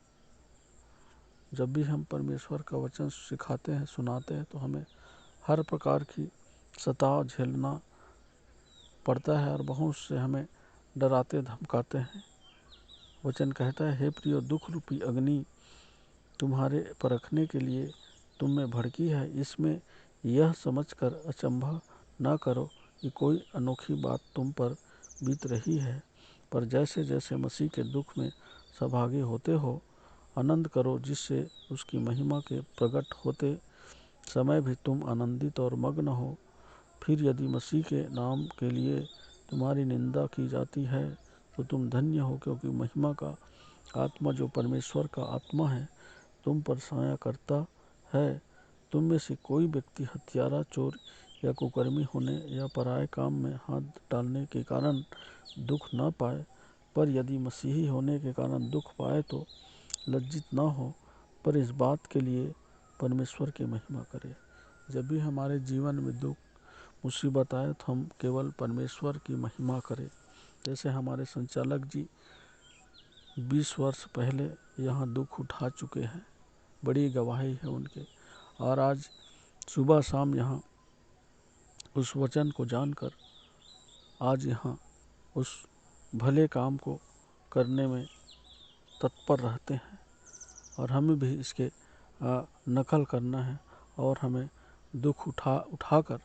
जब भी हम परमेश्वर का वचन सिखाते हैं, सुनाते हैं, तो हमें हर प्रकार की सताव झेलना पड़ता है और बहुत से हमें डराते धमकाते हैं। वचन कहता है, हे प्रियो, दुख रूपी अग्नि तुम्हारे परखने के लिए तुम में भड़की है। इसमें यह समझकर अचंभा न करो कि कोई अनोखी बात तुम पर बीत रही है, पर जैसे जैसे मसीह के दुख में सहभागी होते हो, आनंद करो, जिससे उसकी महिमा के प्रकट होते समय भी तुम आनंदित और मग्न हो। फिर यदि मसीह के नाम के लिए तुम्हारी निंदा की जाती है तो तुम धन्य हो, क्योंकि महिमा का आत्मा जो परमेश्वर का आत्मा है तुम पर साया करता है। तुम में से कोई व्यक्ति हत्यारा, चोर या कुकर्मी होने या पराये काम में हाथ डालने के कारण दुख न पाए, पर यदि मसीही होने के कारण दुख पाए तो लज्जित न हो, पर इस बात के लिए परमेश्वर की महिमा करे। जब भी हमारे जीवन में दुख मुसीबत आए तो हम केवल परमेश्वर की महिमा करें। जैसे हमारे संचालक जी 20 वर्ष पहले यहाँ दुख उठा चुके हैं, बड़ी गवाही है उनके, और आज सुबह शाम यहाँ उस वचन को जानकर आज यहाँ उस भले काम को करने में तत्पर रहते हैं। और हमें भी इसके नकल करना है और हमें दुख उठाकर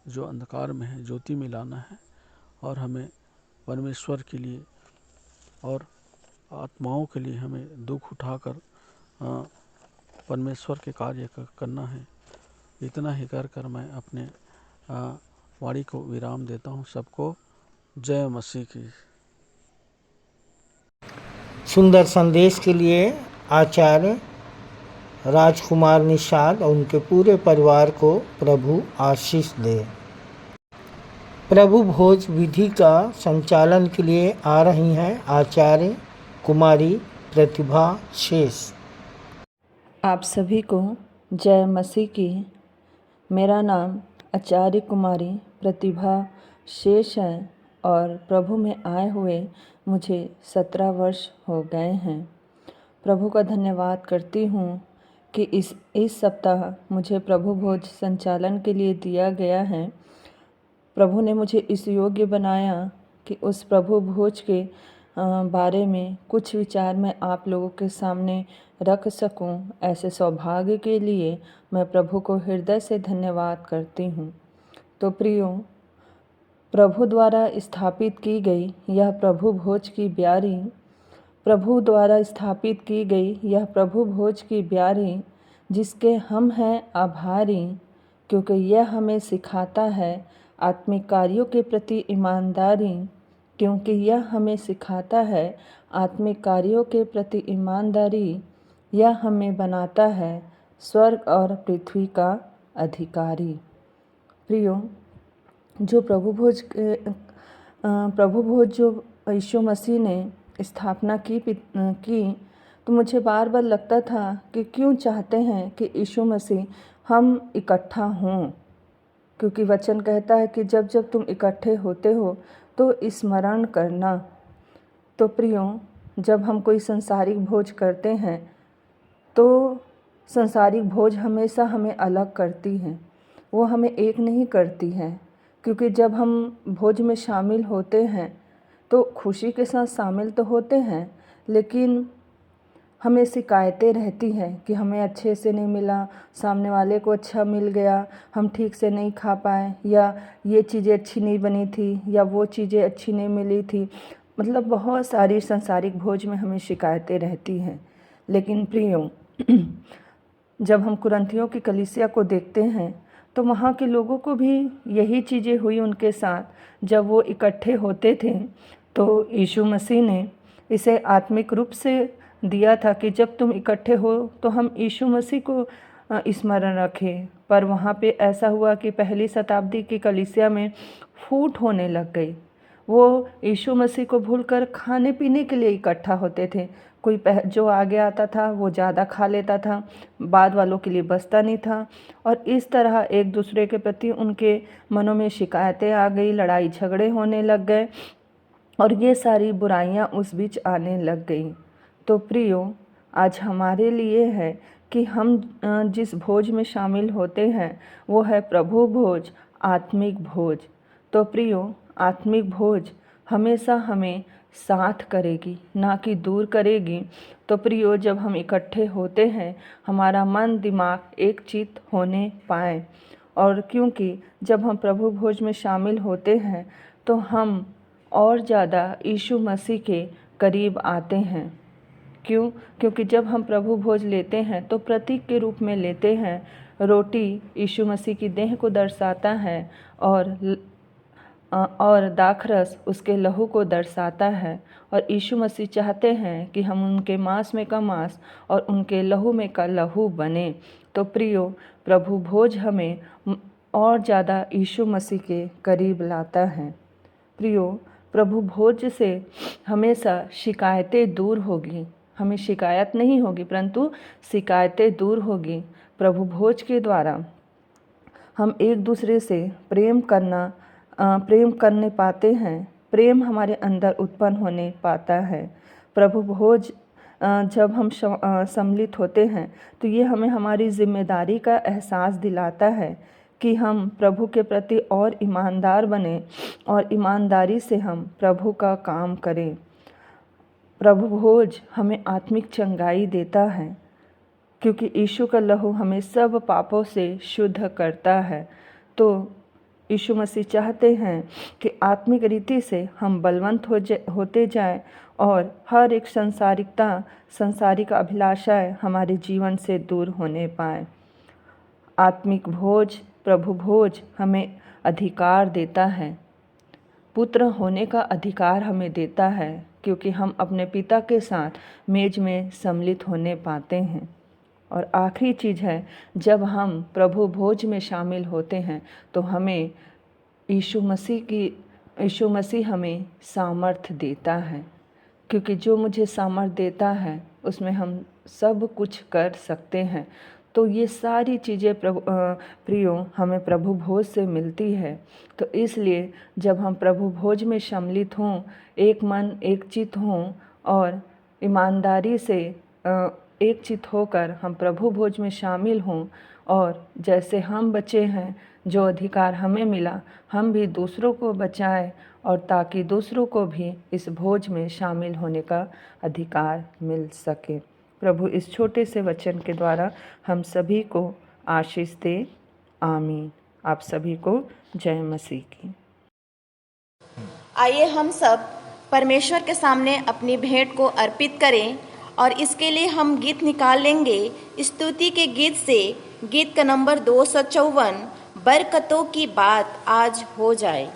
जो अंधकार में है ज्योति में लाना है, और हमें परमेश्वर के लिए और आत्माओं के लिए हमें दुख उठाकर परमेश्वर के कार्य करना है। इतना ही कर मैं अपने वाणी को विराम देता हूँ। सबको जय मसीह की। सुंदर संदेश के लिए आचार्य राजकुमार निषाद और उनके पूरे परिवार को प्रभु आशीष दे। प्रभु भोज विधि का संचालन के लिए आ रही हैं आचार्य कुमारी प्रतिभा शेष। आप सभी को जय मसीह की। मेरा नाम आचार्य कुमारी प्रतिभा शेष है और प्रभु में आए हुए मुझे 17 वर्ष हो गए हैं। प्रभु का धन्यवाद करती हूँ कि इस सप्ताह मुझे प्रभु भोज संचालन के लिए दिया गया है। प्रभु ने मुझे इस योग्य बनाया कि उस प्रभु भोज के बारे में कुछ विचार मैं आप लोगों के सामने रख सकूं। ऐसे सौभाग्य के लिए मैं प्रभु को हृदय से धन्यवाद करती हूं। तो प्रियो, प्रभु द्वारा स्थापित की गई यह प्रभु भोज की ब्यारी, प्रभु द्वारा स्थापित की गई यह प्रभु भोज की ब्यारी, जिसके हम हैं आभारी, क्योंकि यह हमें सिखाता है आत्मिक कार्यों के प्रति ईमानदारी, क्योंकि यह हमें सिखाता है आत्मिक कार्यों के प्रति ईमानदारी। यह हमें बनाता है स्वर्ग और पृथ्वी का अधिकारी। प्रियो, जो प्रभु भोज जो यीशु मसीह ने स्थापना की तो मुझे बार बार लगता था कि क्यों चाहते हैं कि यीशु मसीह हम इकट्ठा हों, क्योंकि वचन कहता है कि जब जब तुम इकट्ठे होते हो तो स्मरण करना। तो प्रियो, जब हम कोई संसारिक भोज करते हैं तो संसारिक भोज हमेशा हमें अलग करती है, वो हमें एक नहीं करती है। क्योंकि जब हम भोज में शामिल होते हैं तो खुशी के साथ शामिल तो होते हैं, लेकिन हमें शिकायतें रहती हैं कि हमें अच्छे से नहीं मिला, सामने वाले को अच्छा मिल गया, हम ठीक से नहीं खा पाए, या ये चीज़ें अच्छी नहीं बनी थी, या वो चीज़ें अच्छी नहीं मिली थी। मतलब बहुत सारी संसारिक भोज में हमें शिकायतें रहती हैं। लेकिन प्रियो, जब हम कुरिन्थियों की कलीसिया को देखते हैं तो वहाँ के लोगों को भी यही चीज़ें हुई उनके साथ। जब वो इकट्ठे होते थे तो यीशु मसीह ने इसे आत्मिक रूप से दिया था कि जब तुम इकट्ठे हो तो हम यीशु मसीह को स्मरण रखें। पर वहाँ पे ऐसा हुआ कि पहली शताब्दी की कलीसिया में फूट होने लग गई। वो यीशु मसीह को भूलकर खाने पीने के लिए इकट्ठा होते थे। कोई जो आगे आता था वो ज़्यादा खा लेता था, बाद वालों के लिए बचता नहीं था। और इस तरह एक दूसरे के प्रति उनके मनों में शिकायतें आ गई, लड़ाई झगड़े होने लग गए और ये सारी बुराइयां उस बीच आने लग गई। तो प्रियो, आज हमारे लिए है कि हम जिस भोज में शामिल होते हैं वो है प्रभु भोज, आत्मिक भोज। तो प्रियो, आत्मिक भोज हमेशा हमें साथ करेगी, ना कि दूर करेगी। तो प्रियो, जब हम इकट्ठे होते हैं हमारा मन दिमाग एक चित्त होने पाए। और क्योंकि जब हम प्रभु भोज में शामिल होते हैं तो हम और ज़्यादा यीशु मसीह के करीब आते हैं। क्यों? क्योंकि जब हम प्रभु भोज लेते हैं तो प्रतीक के रूप में लेते हैं। रोटी यीशु मसीह की देह को दर्शाता है और दाखरस उसके लहू को दर्शाता है। और यीशु मसीह चाहते हैं कि हम उनके मांस में का मांस और उनके लहू में का लहू बने। तो प्रियो, प्रभु भोज हमें और ज़्यादा यीशु मसीह के करीब लाता है। प्रियो, प्रभु भोज से हमेशा शिकायतें दूर होगी। हमें शिकायत नहीं होगी परंतु शिकायतें दूर होगी। प्रभु भोज के द्वारा हम एक दूसरे से प्रेम करने पाते हैं। प्रेम हमारे अंदर उत्पन्न होने पाता है। प्रभु भोज जब हम सम्मिलित होते हैं तो ये हमें हमारी जिम्मेदारी का एहसास दिलाता है कि हम प्रभु के प्रति और ईमानदार बने और ईमानदारी से हम प्रभु का काम करें। प्रभु भोज हमें आत्मिक चंगाई देता है क्योंकि यीशु का लहू हमें सब पापों से शुद्ध करता है। तो यीशु मसीह चाहते हैं कि आत्मिक रीति से हम बलवंत होते जाएं और हर एक संसारिक अभिलाषाएं हमारे जीवन से दूर होने पाएं। आत्मिक भोज, प्रभु भोज हमें अधिकार देता है, पुत्र होने का अधिकार हमें देता है क्योंकि हम अपने पिता के साथ मेज में सम्मिलित होने पाते हैं। और आखिरी चीज़ है, जब हम प्रभु भोज में शामिल होते हैं तो हमें यीशु मसीह हमें सामर्थ्य देता है क्योंकि जो मुझे सामर्थ्य देता है उसमें हम सब कुछ कर सकते हैं। तो ये सारी चीज़ें प्रियो हमें प्रभु भोज से मिलती है। तो इसलिए जब हम प्रभु भोज में सम्मिलित हों, एक मन एक चित्त हों और ईमानदारी से एक चित्त होकर हम प्रभु भोज में शामिल हों और जैसे हम बचे हैं, जो अधिकार हमें मिला हम भी दूसरों को बचाएं और ताकि दूसरों को भी इस भोज में शामिल होने का अधिकार मिल सके। प्रभु इस छोटे से वचन के द्वारा हम सभी को आशीष दे। आमीन। आप सभी को जय मसीह की। आइए हम सब परमेश्वर के सामने अपनी भेंट को अर्पित करें और इसके लिए हम गीत निकाल लेंगे। स्तुति के गीत से गीत का नंबर 254, बरकतों की बात आज हो जाए।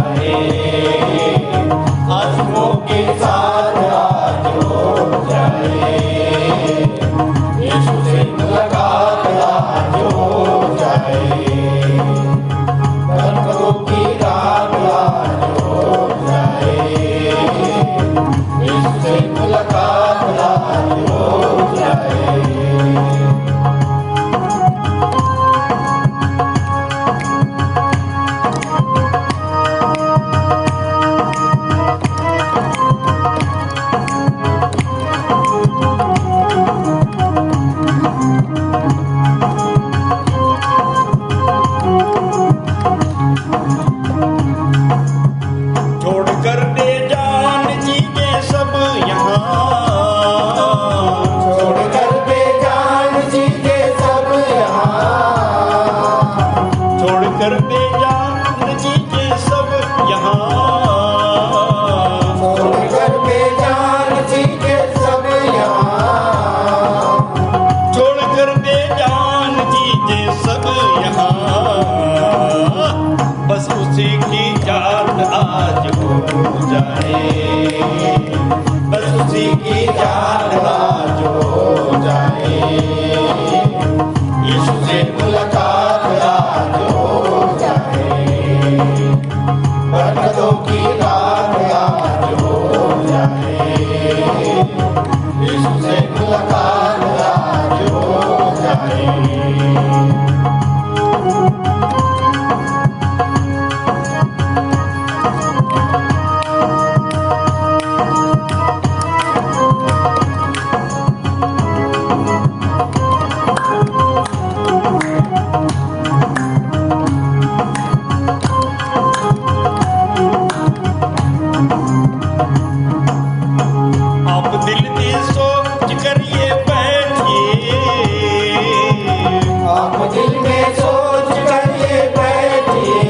जाए, आंसुओं के साथ आज हो जाए, यीशु से मुलाकात आज हो जाए, बरकतों की रात आज हो जाए, यीशु से मुलाकात आज हो जाए। छोड़कर दे जान चीजें सब यहाँ, छोड़कर दे जान चीजें सब यहाँ, छोड़कर दे जान चीजें सब यहाँ, छोड़कर दे जान चीजें सब यहाँ, छोड़कर दे जान चीजें सब यहाँ, बस उसी की याद आज हो जाए, बस उसी की याद आज हो जाए, यीशु से मुलाकात आज हो जाए, बरकतों की रात आज हो जाए, यीशु से मुलाकात आज हो जाए। आप दिल में सोच कर ये बैठिए, आप दिल में सोच कर ये बैठिए,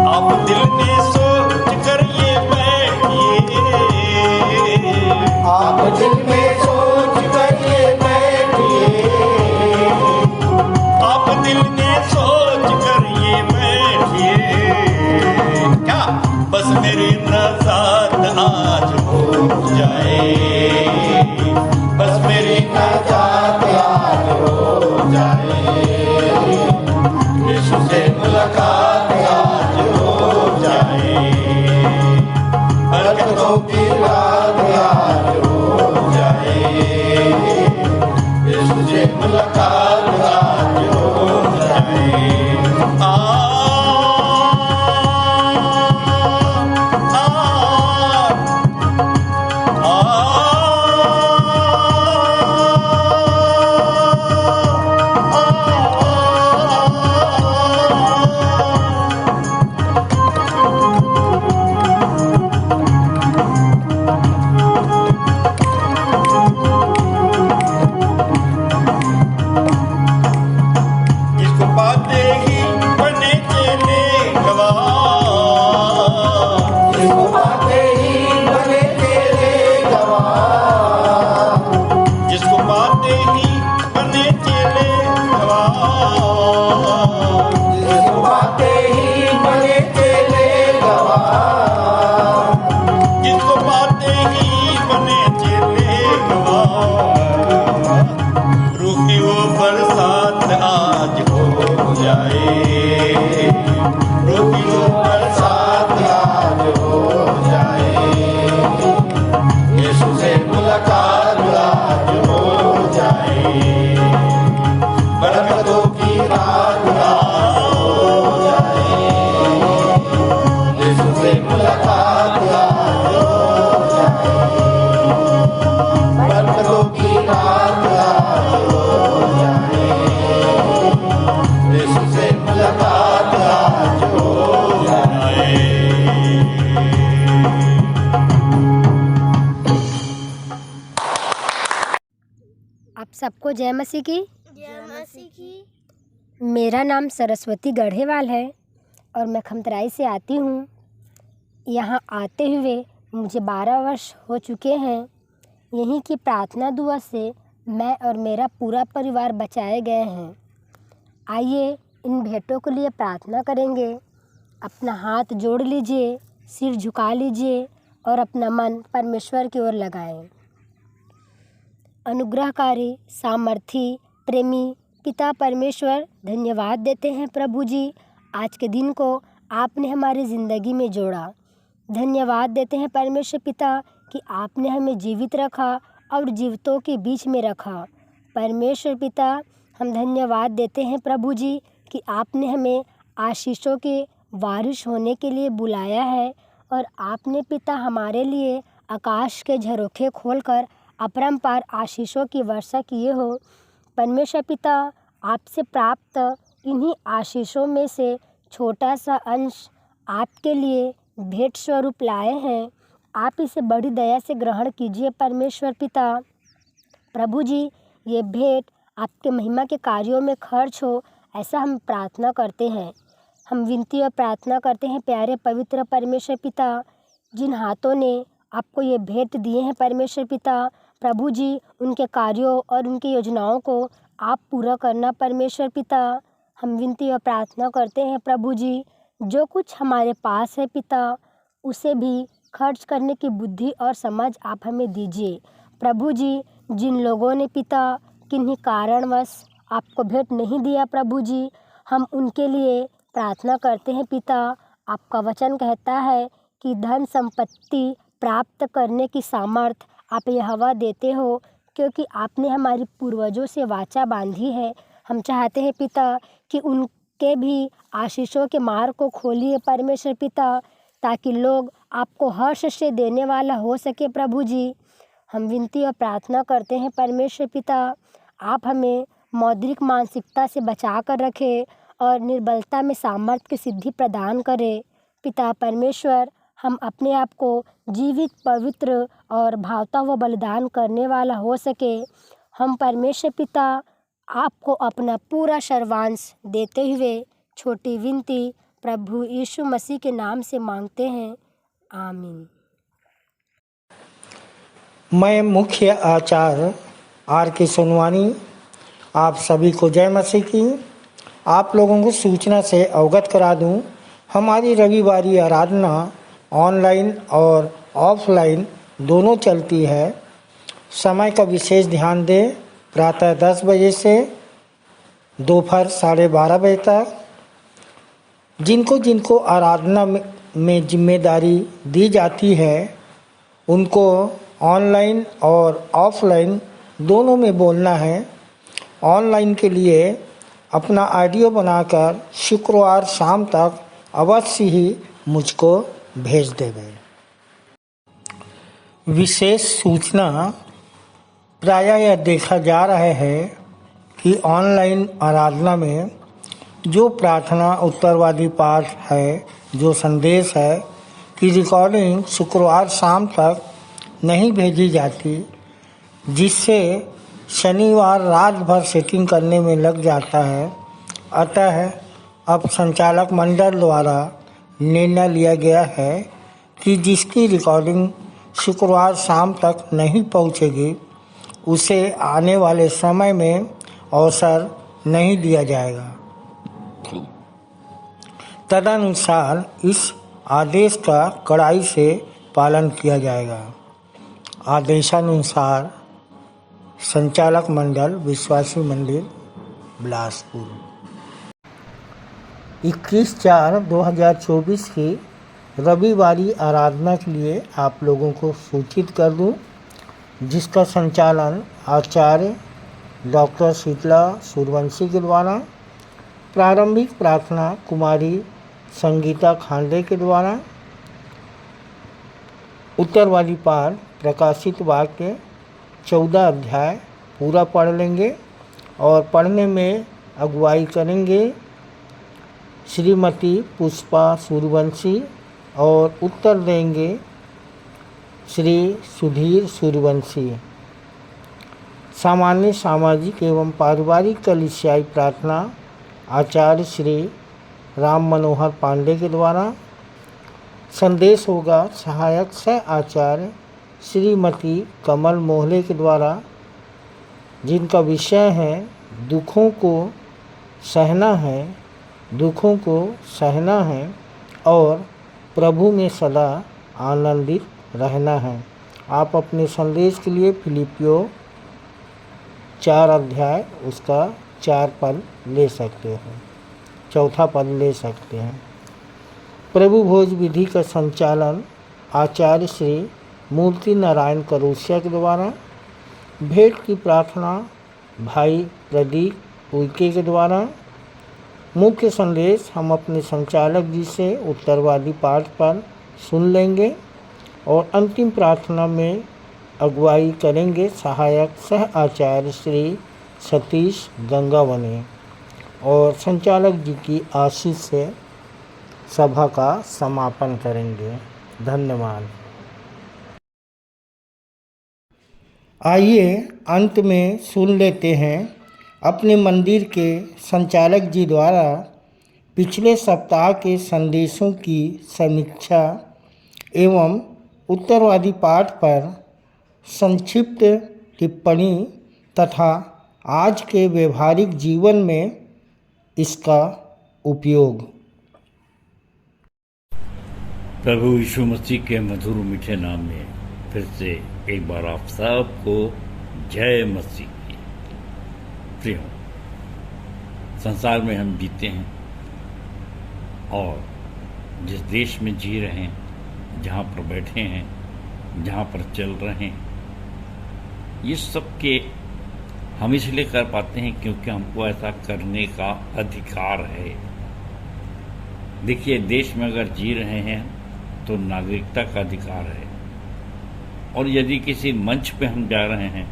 आप दिल में सोच कर ये बैठिए, आप दिल में सोच कर ये बैठिए, आप दिल में सोच कर ये बैठिए, क्या बस मेरी नज़ात आज हो जाए, बस मेरी नज़ात आज हो जाए, यीशु से मुलाकात आज हो जाए, बरकतों की रात आज हो जाए, यीशु से मुलाकात आज हो जाए। जिसको पाते ही बने चेले गवाह, जिसको पाते ही बने चेले गवाह, जिसको पाते ही बने चेले गवाह, जिसको पाते ही बने चेले गवाह, जिसको पाते ही बने चेले गवाह, रूही वो बरसात आज हो जाए, रूही वो बरसात आज हो जाए, यीशु से मुलाकात आज हो जाए, बरकतों की रात आज हो जाए, यीशु से मुलाकात आज हो जाए, बरकतों की रात आज हो जाए, यीशु से मुलाकात आज हो जाए। आप सबको जय मसीह की। जय मसीह की। मेरा नाम सरस्वती गढ़ेवाल है और मैं खमतराई से आती हूँ। यहाँ आते हुए मुझे 12 वर्ष हो चुके हैं। यहीं की प्रार्थना दुआ से मैं और मेरा पूरा परिवार बचाए गए हैं। आइए इन भेंटों के लिए प्रार्थना करेंगे। अपना हाथ जोड़ लीजिए, सिर झुका लीजिए और अपना मन परमेश्वर की ओर लगाएं। अनुग्रहकारी, सामर्थी, प्रेमी पिता परमेश्वर, धन्यवाद देते हैं प्रभु जी, आज के दिन को आपने हमारी ज़िंदगी में जोड़ा। धन्यवाद देते हैं परमेश्वर पिता कि आपने हमें जीवित रखा और जीवितों के बीच में रखा। परमेश्वर पिता, हम धन्यवाद देते हैं प्रभु जी कि आपने हमें आशीषों के वारिस होने के लिए बुलाया है और आपने पिता हमारे लिए आकाश के झरोखे खोलकर अपरंपार आशीषों की वर्षा किए हो। परमेश्वर पिता, आपसे प्राप्त इन्हीं आशीषों में से छोटा सा अंश आपके लिए भेंट स्वरूप लाए हैं। आप इसे बड़ी दया से ग्रहण कीजिए परमेश्वर पिता। प्रभु जी, ये भेंट आपके महिमा के कार्यों में खर्च हो, ऐसा हम प्रार्थना करते हैं। हम विनती और प्रार्थना करते हैं प्यारे पवित्र परमेश्वर पिता, जिन हाथों ने आपको ये भेंट दिए हैं परमेश्वर पिता, प्रभु जी, उनके कार्यों और उनकी योजनाओं को आप पूरा करना परमेश्वर पिता। हम विनती और प्रार्थना करते हैं प्रभु जी, जो कुछ हमारे पास है पिता, उसे भी खर्च करने की बुद्धि और समझ आप हमें दीजिए। प्रभु जी, जिन लोगों ने पिता किन्हीं कारणवश आपको भेंट नहीं दिया प्रभु जी, हम उनके लिए प्रार्थना करते हैं पिता। आपका वचन कहता है कि धन संपत्ति प्राप्त करने की सामर्थ आप यहोवा देते हो, क्योंकि आपने हमारी पूर्वजों से वाचा बांधी है। हम चाहते हैं पिता कि उनके भी आशीषों के मार्ग को खोलिए परमेश्वर पिता, ताकि लोग आपको हर्ष से देने वाला हो सके प्रभु जी। हम विनती और प्रार्थना करते हैं परमेश्वर पिता, आप हमें मौद्रिक मानसिकता से बचा कर रखें और निर्बलता में सामर्थ्य की सिद्धि प्रदान करें। पिता परमेश्वर, हम अपने आप को जीवित, पवित्र और भावता हुआ बलिदान करने वाला हो सके। हम परमेश्वर पिता आपको अपना पूरा सर्वांश देते हुए छोटी विनती प्रभु यीशु मसीह के नाम से मांगते हैं, आमीन। मैं मुख्य आचार्य R.K. सोनवानी आप सभी को जय मसीह की। आप लोगों को सूचना से अवगत करा दूं, हमारी रविवारी आराधना ऑनलाइन और ऑफलाइन दोनों चलती है। समय का विशेष ध्यान दें, प्रातः 10 बजे से दोपहर 12:30 बजे तक। जिनको जिनको आराधना में जिम्मेदारी दी जाती है, उनको ऑनलाइन और ऑफलाइन दोनों में बोलना है। ऑनलाइन के लिए अपना ऑडियो बनाकर शुक्रवार शाम तक अवश्य ही मुझको भेज देंगे। विशेष सूचना, प्रायः यह देखा जा रहा है कि ऑनलाइन आराधना में जो प्रार्थना उत्तरवादी पाठ है, जो संदेश है कि रिकॉर्डिंग शुक्रवार शाम तक नहीं भेजी जाती, जिससे शनिवार रात भर सेटिंग करने में लग जाता है। अतः अब संचालक मंडल द्वारा निर्णय लिया गया है कि जिसकी रिकॉर्डिंग शुक्रवार शाम तक नहीं पहुंचेगी, उसे आने वाले समय में अवसर नहीं दिया जाएगा। तदनुसार इस आदेश का कड़ाई से पालन किया जाएगा। आदेशानुसार संचालक मंडल, विश्वासी मंदिर, बिलासपुर। 21/4/2024 की रविवारी आराधना के लिए आप लोगों को सूचित कर दूं, जिसका संचालन आचार्य डॉक्टर शीतला सूर्यवंशी के द्वारा, प्रारंभिक प्रार्थना कुमारी संगीता खांडे के द्वारा, उत्तरवादी पाठ प्रकाशित वाक्य 14 अध्याय पूरा पढ़ लेंगे और पढ़ने में अगुवाई करेंगे श्रीमती पुष्पा सूर्यवंशी और उत्तर देंगे श्री सुधीर सूर्यवंशी। सामान्य सामाजिक एवं पारिवारिक कलीसियाई प्रार्थना आचार्य श्री राम मनोहर पांडे के द्वारा। संदेश होगा सहायक सह आचार्य श्रीमती कमल मोहले के द्वारा, जिनका विषय है दुखों को सहना है, दुखों को सहना है। और प्रभु में सदा आनंदित रहना है। आप अपने संदेश के लिए फिलिपियो 4 अध्याय उसका 4 पद ले सकते हैं, 4 पद ले सकते हैं। प्रभु भोज विधि का संचालन आचार्य श्री मूर्ति नारायण करूसिया के द्वारा, भेंट की प्रार्थना भाई प्रदीप उइके के द्वारा। मुख्य संदेश हम अपने संचालक जी से उत्तरवादी पाठ पर सुन लेंगे और अंतिम प्रार्थना में अगुवाई करेंगे सहायक सह आचार्य श्री सतीश गंगावने और संचालक जी की आशीष से सभा का समापन करेंगे। धन्यवाद। आइए अंत में सुन लेते हैं अपने मंदिर के संचालक जी द्वारा पिछले सप्ताह के संदेशों की समीक्षा एवं उत्तरवादी पाठ पर संक्षिप्त टिप्पणी तथा आज के व्यवहारिक जीवन में इसका उपयोग। प्रभु यीशु मसीह के मधुर मीठे नाम में फिर से एक बार आप सबको जय मसीह की। प्रियो, संसार में हम जीते हैं और जिस देश में जी रहे हैं, जहाँ पर बैठे हैं, जहाँ पर चल रहे हैं, ये सब के हम इसलिए कर पाते हैं क्योंकि हमको ऐसा करने का अधिकार है। देखिए, देश में अगर जी रहे हैं तो नागरिकता का अधिकार है, और यदि किसी मंच पे हम जा रहे हैं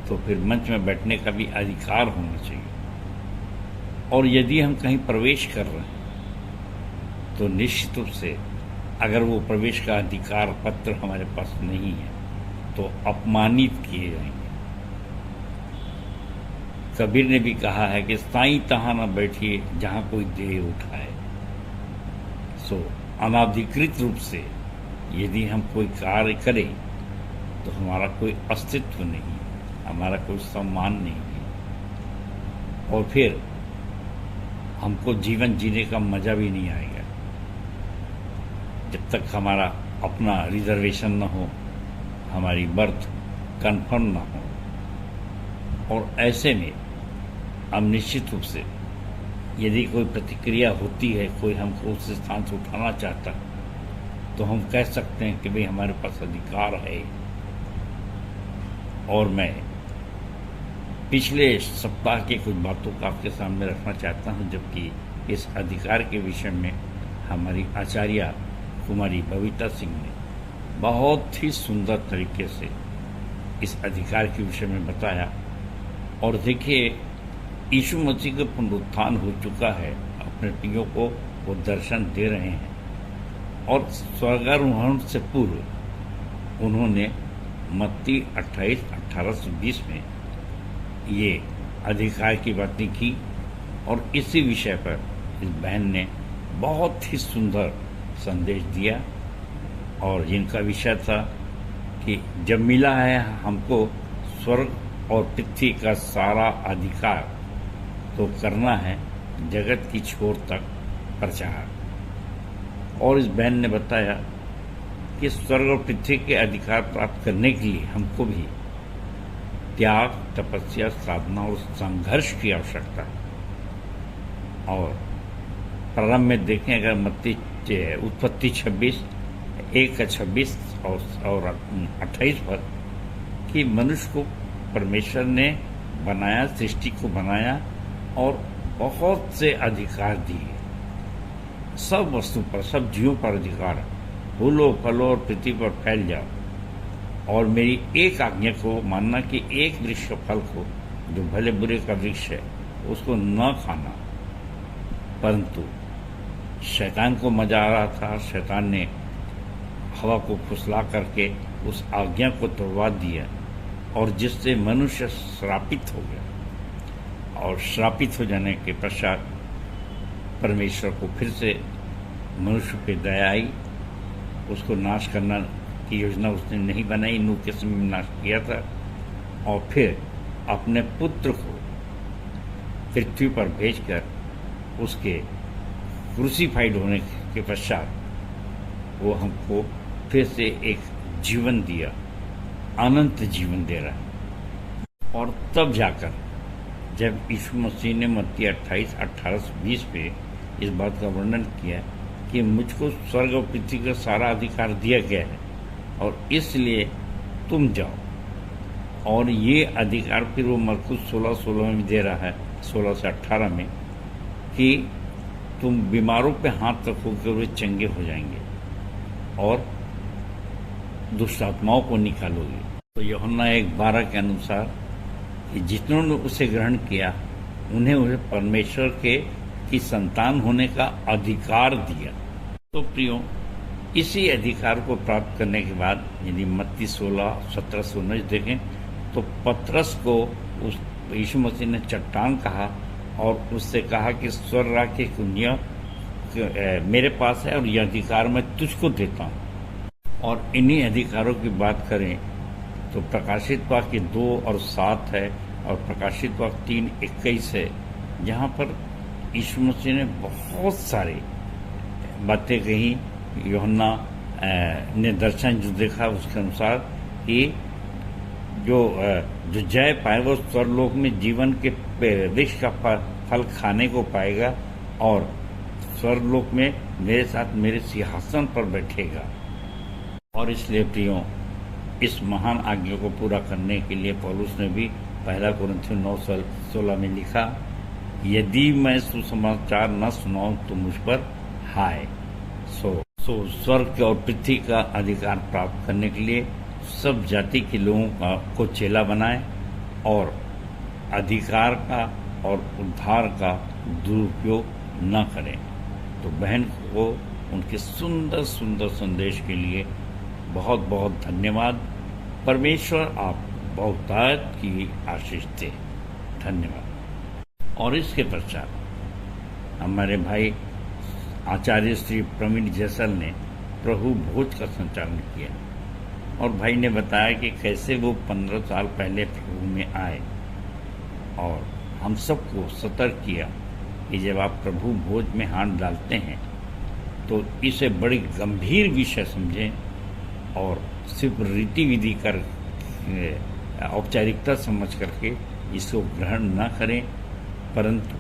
तो फिर मंच में बैठने का भी अधिकार होना चाहिए। और यदि हम कहीं प्रवेश कर रहे हैं तो निश्चित रूप से अगर वो प्रवेश का अधिकार पत्र हमारे पास नहीं है तो अपमानित किए जाएंगे। कबीर ने भी कहा है कि साईं तहाँ न बैठिए जहाँ कोई देह उठाए। सो अनाधिकृत रूप से यदि हम कोई कार्य करें तो हमारा कोई अस्तित्व नहीं है, हमारा कोई सम्मान नहीं है, और फिर हमको जीवन जीने का मजा भी नहीं आएगा जब तक हमारा अपना रिजर्वेशन न हो, हमारी बर्थ कंफर्म न हो। और ऐसे में हम निश्चित रूप से यदि कोई प्रतिक्रिया होती है, कोई हमको उस स्थान से उठाना चाहता है, तो हम कह सकते हैं कि भाई हमारे पास अधिकार है। और मैं पिछले सप्ताह के कुछ बातों को आपके सामने रखना चाहता हूं, जबकि इस अधिकार के विषय में हमारी आचार्य कुमारी बबीता सिंह ने बहुत ही सुंदर तरीके से इस अधिकार के विषय में बताया। और देखिए, यीशु मसीह का पुनरुत्थान हो चुका है, अपने प्रियों को वो दर्शन दे रहे हैं, और स्वर्गारोहण से पूर्व उन्होंने मत्ती 28:18-20 में ये अधिकार की बातें की। और इसी विषय पर इस बहन ने बहुत ही सुंदर संदेश दिया, और जिनका विषय था कि जब मिला है हमको स्वर्ग और पृथ्वी का सारा अधिकार, तो करना है जगत की छोर तक प्रचार। और इस बहन ने बताया कि स्वर्ग और पृथ्वी के अधिकार प्राप्त करने के लिए हमको भी त्याग, तपस्या, साधना और संघर्ष की आवश्यकता है। और प्रारंभ में देखें, अगर उत्पत्ति 26:1-26 और 28 पर कि मनुष्य को परमेश्वर ने बनाया, सृष्टि को बनाया और बहुत से अधिकार दिए। सब वस्तु पर, सब जीवों पर अधिकार है। फूलो, फलो और पृथ्वी पर फैल जाओ। और मेरी एक आज्ञा को मानना कि एक वृक्ष के फल को, जो भले बुरे का वृक्ष है, उसको न खाना। परंतु शैतान को मजा आ रहा था, शैतान ने हवा को फुसला करके उस आज्ञा को तोड़वा दिया, और जिससे मनुष्य श्रापित हो गया। और श्रापित हो जाने के पश्चात परमेश्वर को फिर से मनुष्य पे दया आई, उसको नाश करना की योजना उसने नहीं बनाई, नूह के समय में नाश किया था, और फिर अपने पुत्र को पृथ्वी पर भेजकर उसके क्रूसीफाइड होने के पश्चात वो हमको फिर से एक जीवन दिया, अनंत जीवन दे रहा है। और तब जाकर जब यीशु मसीह ने मत्ती 28:18-20 पे इस बात का वर्णन किया कि मुझको स्वर्ग और पृथ्वी का सारा अधिकार दिया गया है और इसलिए तुम जाओ, और ये अधिकार फिर वो मरकुस 16:16 में दे रहा है, 16 से 18 में, कि तुम बीमारों पे हाथ रखोगे वे चंगे हो जाएंगे और दुष्ट आत्माओं को निकालोगे। तो यूहन्ना 1:12 के अनुसार कि जिन्होंने उसे ग्रहण किया उन्हें उसे परमेश्वर की संतान होने का अधिकार दिया। तो प्रियो, इसी अधिकार को प्राप्त करने के बाद यदि मत्ती 16:17-19 देखें तो पतरस को उस यीशु मसीह ने चट्टान कहा और उससे कहा कि स्वर्ग की कुंजियां मेरे पास है और यह अधिकार मैं तुझको देता हूँ। और इन्हीं अधिकारों की बात करें तो प्रकाशित वाक्य 2:7 है और प्रकाशित वाक्य 3:21 है, जहाँ पर यीशु मसीह ने बहुत सारे बातें कही। यूहन्ना ने दर्शन जो देखा उसके अनुसार कि जो जय पाए वो स्वर्गलोक में जीवन के वृक्ष का फल खाने को पाएगा और स्वर्गलोक में मेरे साथ मेरे सिंहासन पर बैठेगा। और इसलिए प्रियो, इस महान आज्ञा को पूरा करने के लिए पौलुस ने भी 1 कुरिन्थियों 9:16 में लिखा, यदि मैं सुसमाचार न सुनाऊं तो मुझ पर हाय। सो स्वर्ग और पृथ्वी का अधिकार प्राप्त करने के लिए सब जाति के लोगों को चेला बनाए और अधिकार का और उद्धार का दुरुपयोग न करें। तो बहन को उनके सुंदर सुंदर संदेश के लिए बहुत बहुत धन्यवाद। परमेश्वर आप बहुतायत की आशीष दे। धन्यवाद। और इसके पश्चात हमारे भाई आचार्य श्री प्रवीण जैसल ने प्रभु भोज का संचालन किया और भाई ने बताया कि कैसे वो 15 साल पहले प्रभु में आए और हम सबको सतर्क किया कि जब आप प्रभु भोज में हाथ डालते हैं तो इसे बड़ी गंभीर विषय समझें और सिर्फ रीति विधि कर औपचारिकता समझ करके इसको ग्रहण न करें, परंतु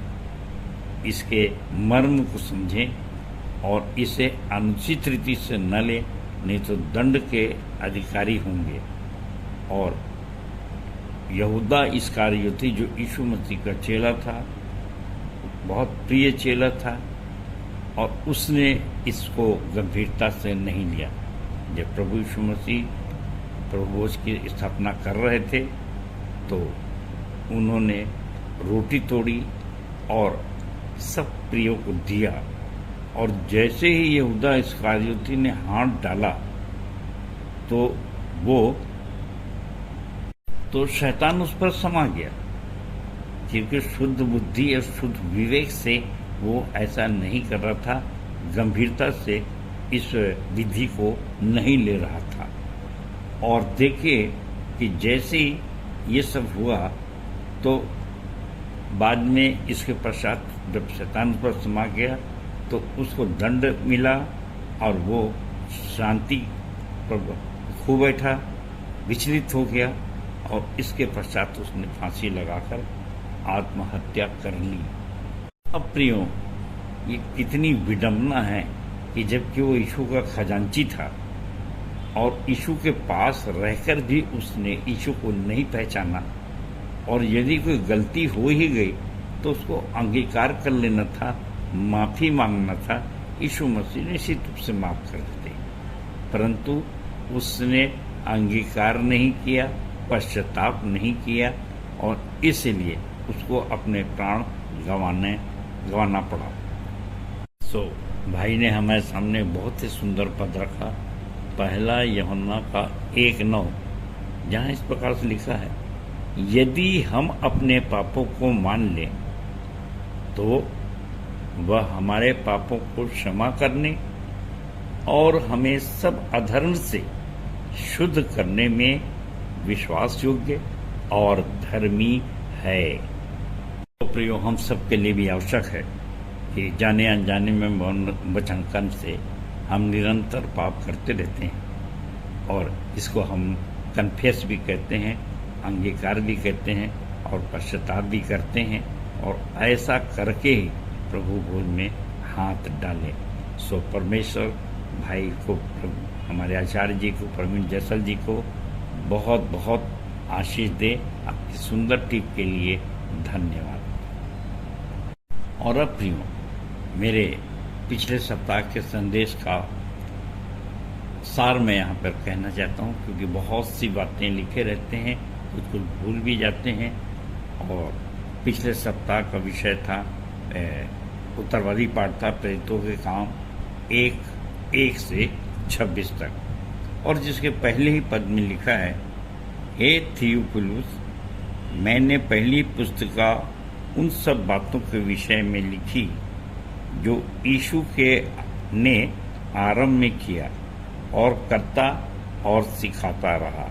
इसके मर्म को समझें और इसे अनुचित रीति से न लें, नहीं तो दंड के अधिकारी होंगे। और यहूदा इस्करियोती जो यीशु मसीह का चेला था, बहुत प्रिय चेला था और उसने इसको गंभीरता से नहीं लिया। जब प्रभु यीशु मसीह प्रभु भोज की स्थापना कर रहे थे तो उन्होंने रोटी तोड़ी और सब प्रियों को दिया और जैसे ही यहूदा इस्करियोती ने हाथ डाला तो शैतान उस पर समा गया, क्योंकि शुद्ध बुद्धि और शुद्ध विवेक से वो ऐसा नहीं कर रहा था, गंभीरता से इस विधि को नहीं ले रहा था। और देखिए कि जैसे ही ये सब हुआ तो बाद में इसके पश्चात जब शैतान पर समा गया तो उसको दंड मिला और वो शांति पर खो बैठा, विचलित हो गया और इसके पश्चात उसने फांसी लगाकर आत्महत्या कर ली। अब प्रियो, ये कितनी विडंबना है कि जबकि वो यीशु का खजांची था और यीशु के पास रहकर भी उसने यीशु को नहीं पहचाना, और यदि कोई गलती हो ही गई तो उसको अंगीकार कर लेना था, माफ़ी मांगना था। यीशु मसीह ने निश्चित रूप से माफ़ कर देते, परंतु उसने अंगीकार नहीं किया, पश्चाताप नहीं किया और इसलिए उसको अपने प्राण गंवाना पड़ा। भाई ने हमारे सामने बहुत ही सुंदर पद रखा, 1 यूहन्ना का 1:9, जहाँ इस प्रकार से लिखा है, यदि हम अपने पापों को मान लें तो वह हमारे पापों को क्षमा करने और हमें सब अधर्म से शुद्ध करने में विश्वास योग्य और धर्मी है। तो प्रियो, हम सबके लिए भी आवश्यक है कि जाने अनजाने में मौन वचनकन से हम निरंतर पाप करते रहते हैं और इसको हम कन्फेस भी कहते हैं, अंगीकार भी कहते हैं और पश्चाताप भी करते हैं और ऐसा करके ही प्रभु भोज में हाथ डालें। सो परमेश्वर भाई को, हमारे आचार्य जी को, प्रवीण जैसल जी को बहुत बहुत आशीष दे। आपकी सुंदर टिप के लिए धन्यवाद। और अब प्रियो, मेरे पिछले सप्ताह के संदेश का सार मैं यहाँ पर कहना चाहता हूँ, क्योंकि बहुत सी बातें लिखे रहते हैं, कुछ कुछ भूल भी जाते हैं। और पिछले सप्ताह का विषय था उत्तरवादी पाठ था प्रेरितों के काम 1 से 26 तक, और जिसके पहले ही पद में लिखा है, हे थियोफिलुस, मैंने पहली पुस्तिका उन सब बातों के विषय में लिखी जो यीशु के ने आरंभ में किया और करता और सिखाता रहा।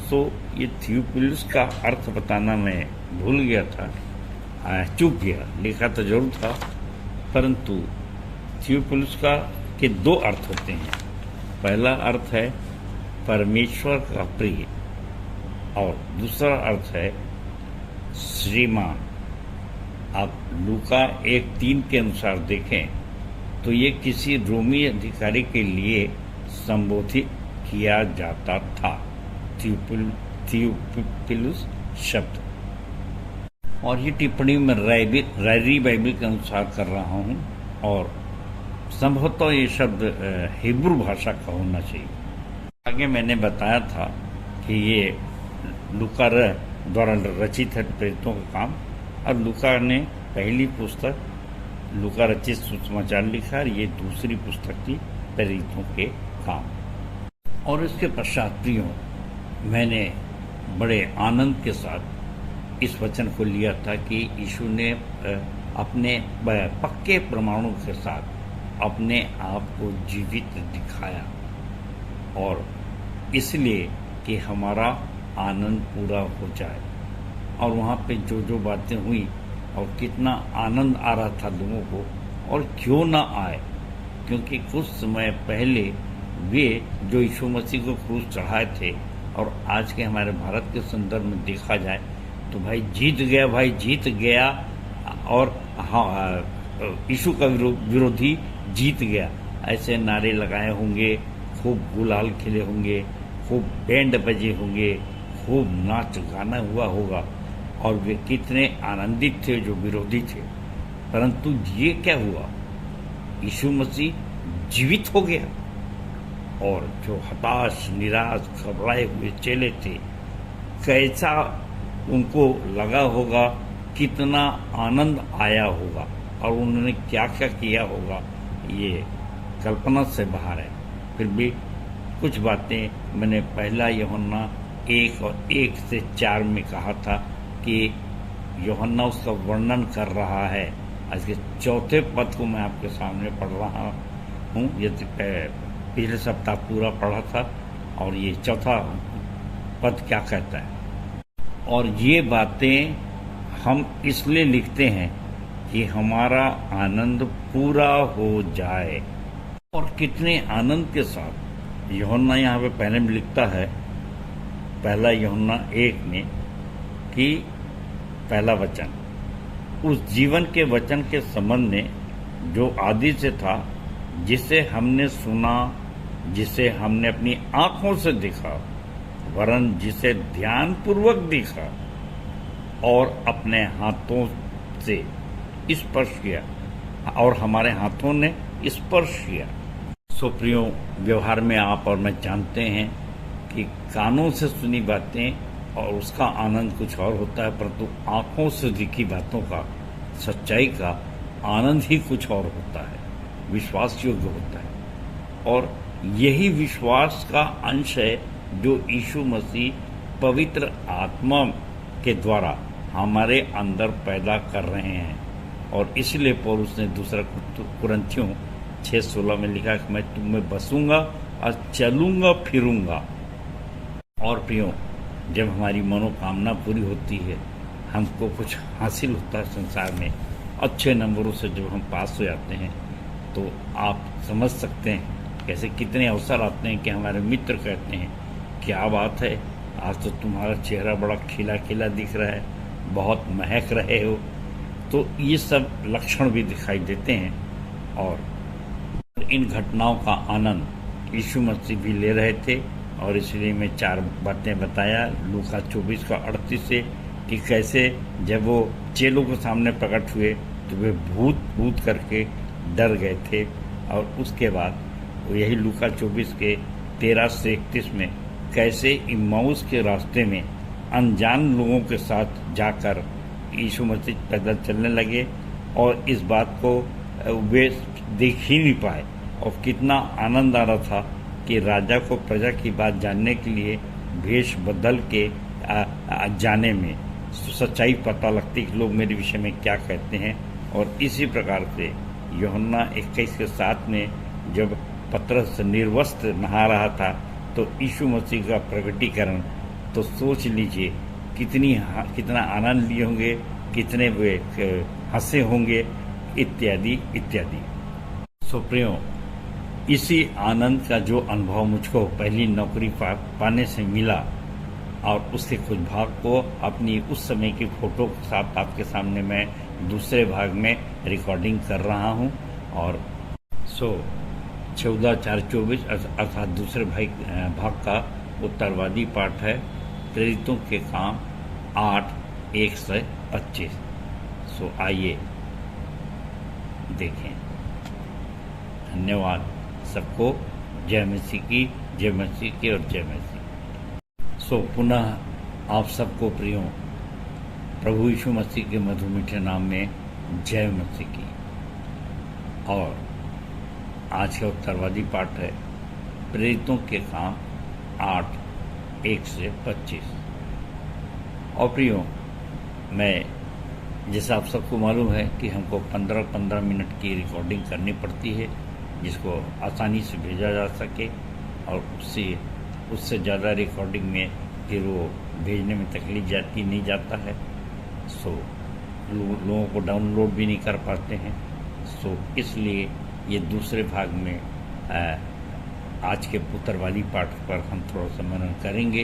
सो ये थियोफिलुस का अर्थ बताना मैं भूल गया था, चूक गया। लिखा तो जरूर था, परंतु थियोफिलुस का के 2 अर्थ होते हैं। पहला अर्थ है परमेश्वर का प्रिय और दूसरा अर्थ है श्रीमान। आप लूका 1:3 के अनुसार देखें तो ये किसी रोमी अधिकारी के लिए संबोधित किया जाता था, थियोफिलुस शब्द। और ये टिप्पणी मैं रायरी बाइबल के अनुसार कर रहा हूँ और संभवतः ये शब्द हिब्रू भाषा का होना चाहिए। आगे मैंने बताया था कि ये लूका द्वारा रचित है प्रेरितों का काम, और लूका ने पहली पुस्तक लूका रचित सुसमाचार लिखा और ये दूसरी पुस्तक थी प्रेरितों के काम। और इसके पश्चात प्रियो, मैंने बड़े आनंद के साथ इस वचन को लिया था कि यीशु ने अपने पक्के प्रमाणों के साथ अपने आप को जीवित दिखाया, और इसलिए कि हमारा आनंद पूरा हो जाए। और वहाँ पे जो जो बातें हुई और कितना आनंद आ रहा था लोगों को, और क्यों ना आए, क्योंकि कुछ समय पहले वे जो यीशु मसीह को क्रूस चढ़ाए थे, और आज के हमारे भारत के संदर्भ में देखा जाए तो भाई जीत गया, भाई जीत गया, और हाँ यीशु का विरोधी जीत गया, ऐसे नारे लगाए होंगे, खूब गुलाल खिले होंगे, खूब बैंड बजे होंगे, खूब नाच गाना हुआ होगा, और वे कितने आनंदित थे जो विरोधी थे। परंतु ये क्या हुआ, यीशु मसीह जीवित हो गया, और जो हताश, निराश, घबराए हुए चेले थे, कैसा उनको लगा होगा, कितना आनंद आया होगा, और उन्होंने क्या क्या किया होगा, ये कल्पना से बाहर है। फिर भी कुछ बातें मैंने पहला यूहन्ना 1 से 4 में कहा था कि यूहन्ना उसका वर्णन कर रहा है। आज के 4थे पद को मैं आपके सामने पढ़ रहा हूँ। ये पिछले सप्ताह पूरा पढ़ा था, और ये 4था पद क्या कहता है। और ये बातें हम इसलिए लिखते हैं कि हमारा आनंद पूरा हो जाए। और कितने आनंद के साथ यूहन्ना यहाँ पे पहले में लिखता है, पहला यूहन्ना 1 में, कि पहला वचन उस जीवन के वचन के संबंध में जो आदि से था, जिसे हमने सुना, जिसे हमने अपनी आंखों से देखा, वरन जिसे ध्यानपूर्वक देखा और अपने हाथों से स्पर्श किया, और हमारे हाथों ने स्पर्श किया। सो प्रियो, व्यवहार में आप और मैं जानते हैं कि कानों से सुनी बातें और उसका आनंद कुछ और होता है, परंतु आंखों से दिखी बातों का, सच्चाई का आनंद ही कुछ और होता है, विश्वास योग्य होता है। और यही विश्वास का अंश है जो यीशु मसीह पवित्र आत्मा के द्वारा हमारे अंदर पैदा कर रहे हैं। और इसलिए पौलुस ने दूसरा कुरिन्थियों 6:16 में लिखा कि मैं तुम में बसूंगा और चलूंगा फिरूंगा। और प्रियो, जब हमारी मनोकामना पूरी होती है, हमको कुछ हासिल होता है संसार में, अच्छे नंबरों से जब हम पास हो जाते हैं तो आप समझ सकते हैं कैसे कितने अवसर आते हैं कि हमारे मित्र कहते हैं क्या बात है, आज तो तुम्हारा चेहरा बड़ा खिला खिला दिख रहा है, बहुत महक रहे हो। तो ये सब लक्षण भी दिखाई देते हैं और इन घटनाओं का आनंद यीशु मसीह भी ले रहे थे। और इसलिए मैं 4 बातें बताया लूका 24 का 38 से कि कैसे जब वो चेलों के सामने प्रकट हुए तो वे भूत करके डर गए थे। और उसके बाद वो यही लूका 24 के 13 से 31 में कैसे इम्माउस के रास्ते में अनजान लोगों के साथ जाकर यीशु मसीह पैदल चलने लगे और इस बात को वे देख ही नहीं पाए और कितना आनंद आ रहा था कि राजा को प्रजा की बात जानने के लिए भेष बदल के जाने में सच्चाई पता लगती कि लोग मेरे विषय में क्या कहते हैं। और इसी प्रकार से यूहन्ना 21 के 7 में जब पतरस निर्वस्त्र नहा रहा था तो यीशु मसीह का प्रकटीकरण, तो सोच लीजिए कितना आनंद लिए होंगे, कितने वे हंसे होंगे, इत्यादि इत्यादि। सो प्रियो, इसी आनंद का जो अनुभव मुझको पहली नौकरी पाने से मिला और उसके कुछ भाग को अपनी उस समय की फोटो के साथ आपके सामने मैं दूसरे भाग में रिकॉर्डिंग कर रहा हूं। और 14/4/24 अर्थात दूसरे भाग का उत्तरवादी पाठ है प्रेरितों के काम 8:1 से 25। सो आइए देखें। धन्यवाद सबको। जय मसीह की, जय मसीह की और जय मसीह। सो पुनः आप सबको प्रियो प्रभु यीशु मसीह के मधुर मीठे नाम में जय मसीह की। और आज का उत्तरवादी पाठ है प्रेरितों के काम 8:1 से 25। और प्रियो, मैं जैसा आप सबको मालूम है कि हमको 15-15 मिनट की रिकॉर्डिंग करनी पड़ती है जिसको आसानी से भेजा जा सके और उससे ज़्यादा रिकॉर्डिंग में फिर वो भेजने में तकलीफ नहीं जाता है। सो लोगों को डाउनलोड भी नहीं कर पाते हैं। सो इसलिए ये दूसरे भाग में आज के उत्तरवादी पाठ पर हम थोड़ा सा मनन करेंगे।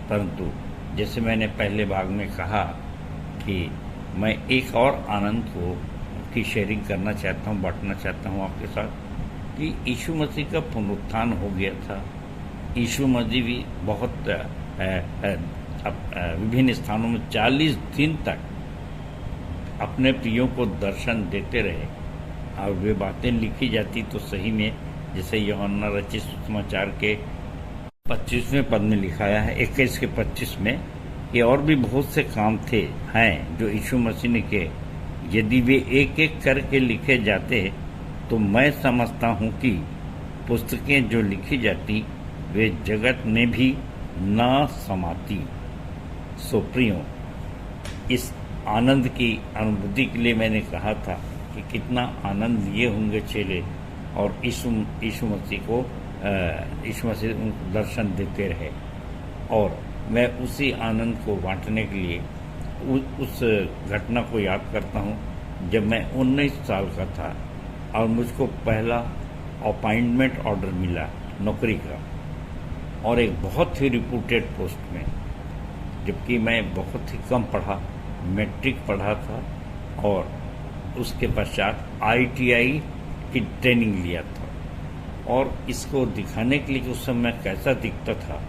परंतु जैसे मैंने पहले भाग में कहा कि मैं एक और आनंद की शेयरिंग करना चाहता हूँ, बांटना चाहता हूँ आपके साथ कि यीशु मसीह का पुनरुत्थान हो गया था। यीशु मसीह भी बहुत विभिन्न स्थानों में 40 दिन तक अपने प्रियों को दर्शन देते रहे और वे बातें लिखी जाती तो सही में जैसे यूहन्ना रचित सुसमाचार के 25वें पद में लिखाया है 21 के 25 में कि और भी बहुत से काम हैं जो यीशु मसीह ने किए। यदि वे एक एक करके लिखे जाते तो मैं समझता हूँ कि पुस्तकें जो लिखी जाती वे जगत में भी न समाती। सो प्रियो, इस आनंद की अनुभूति के लिए मैंने कहा था कि कितना आनंद लिए होंगे चेले और यीशु मसीह को उनको दर्शन देते रहे। और मैं उसी आनंद को बांटने के लिए उस घटना को याद करता हूँ जब मैं 19 साल का था और मुझको पहला अपॉइंटमेंट ऑर्डर मिला नौकरी का और एक बहुत ही रिप्यूटेड पोस्ट में, जबकि मैं बहुत ही कम पढ़ा, मैट्रिक पढ़ा था और उसके पश्चात ITI की ट्रेनिंग लिया था। और इसको दिखाने के लिए उस समय कैसा दिखता था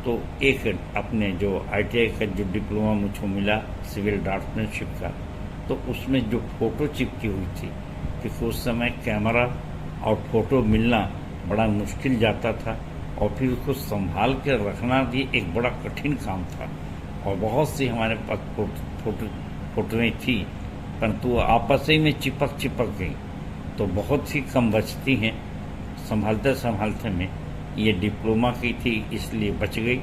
तो एक अपने जो ITI का जो डिप्लोमा मुझको मिला सिविल ड्राफ्ट्समैनशिप का, तो उसमें जो फ़ोटो चिपकी हुई थी क्योंकि उस समय कैमरा और फ़ोटो मिलना बड़ा मुश्किल जाता था और फिर उसको संभाल के रखना भी एक बड़ा कठिन काम था। और बहुत सी हमारे पास फोटोएँ थी परंतु आपस ही में चिपक गई तो बहुत ही कम बचती हैं। संभालते में ये डिप्लोमा की थी इसलिए बच गई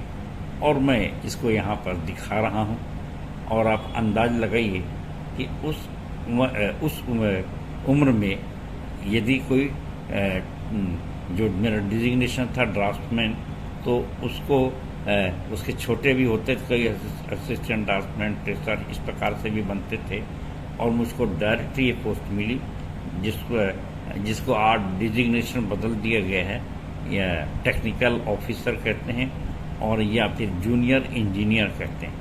और मैं इसको यहाँ पर दिखा रहा हूँ। और आप अंदाज लगाइए कि उस उम्र में यदि कोई जो मेरा डिजिग्नेशन था ड्राफ्टमैन तो उसको उसके छोटे भी होते थे, कई असिस्टेंट ड्राफ्टमैन ट्रेसर इस प्रकार से भी बनते थे। और मुझको डायरेक्ट ये पोस्ट मिली, जिसको आज डिजिग्नेशन बदल दिया गया है, या टेक्निकल ऑफिसर कहते हैं और या फिर जूनियर इंजीनियर कहते हैं।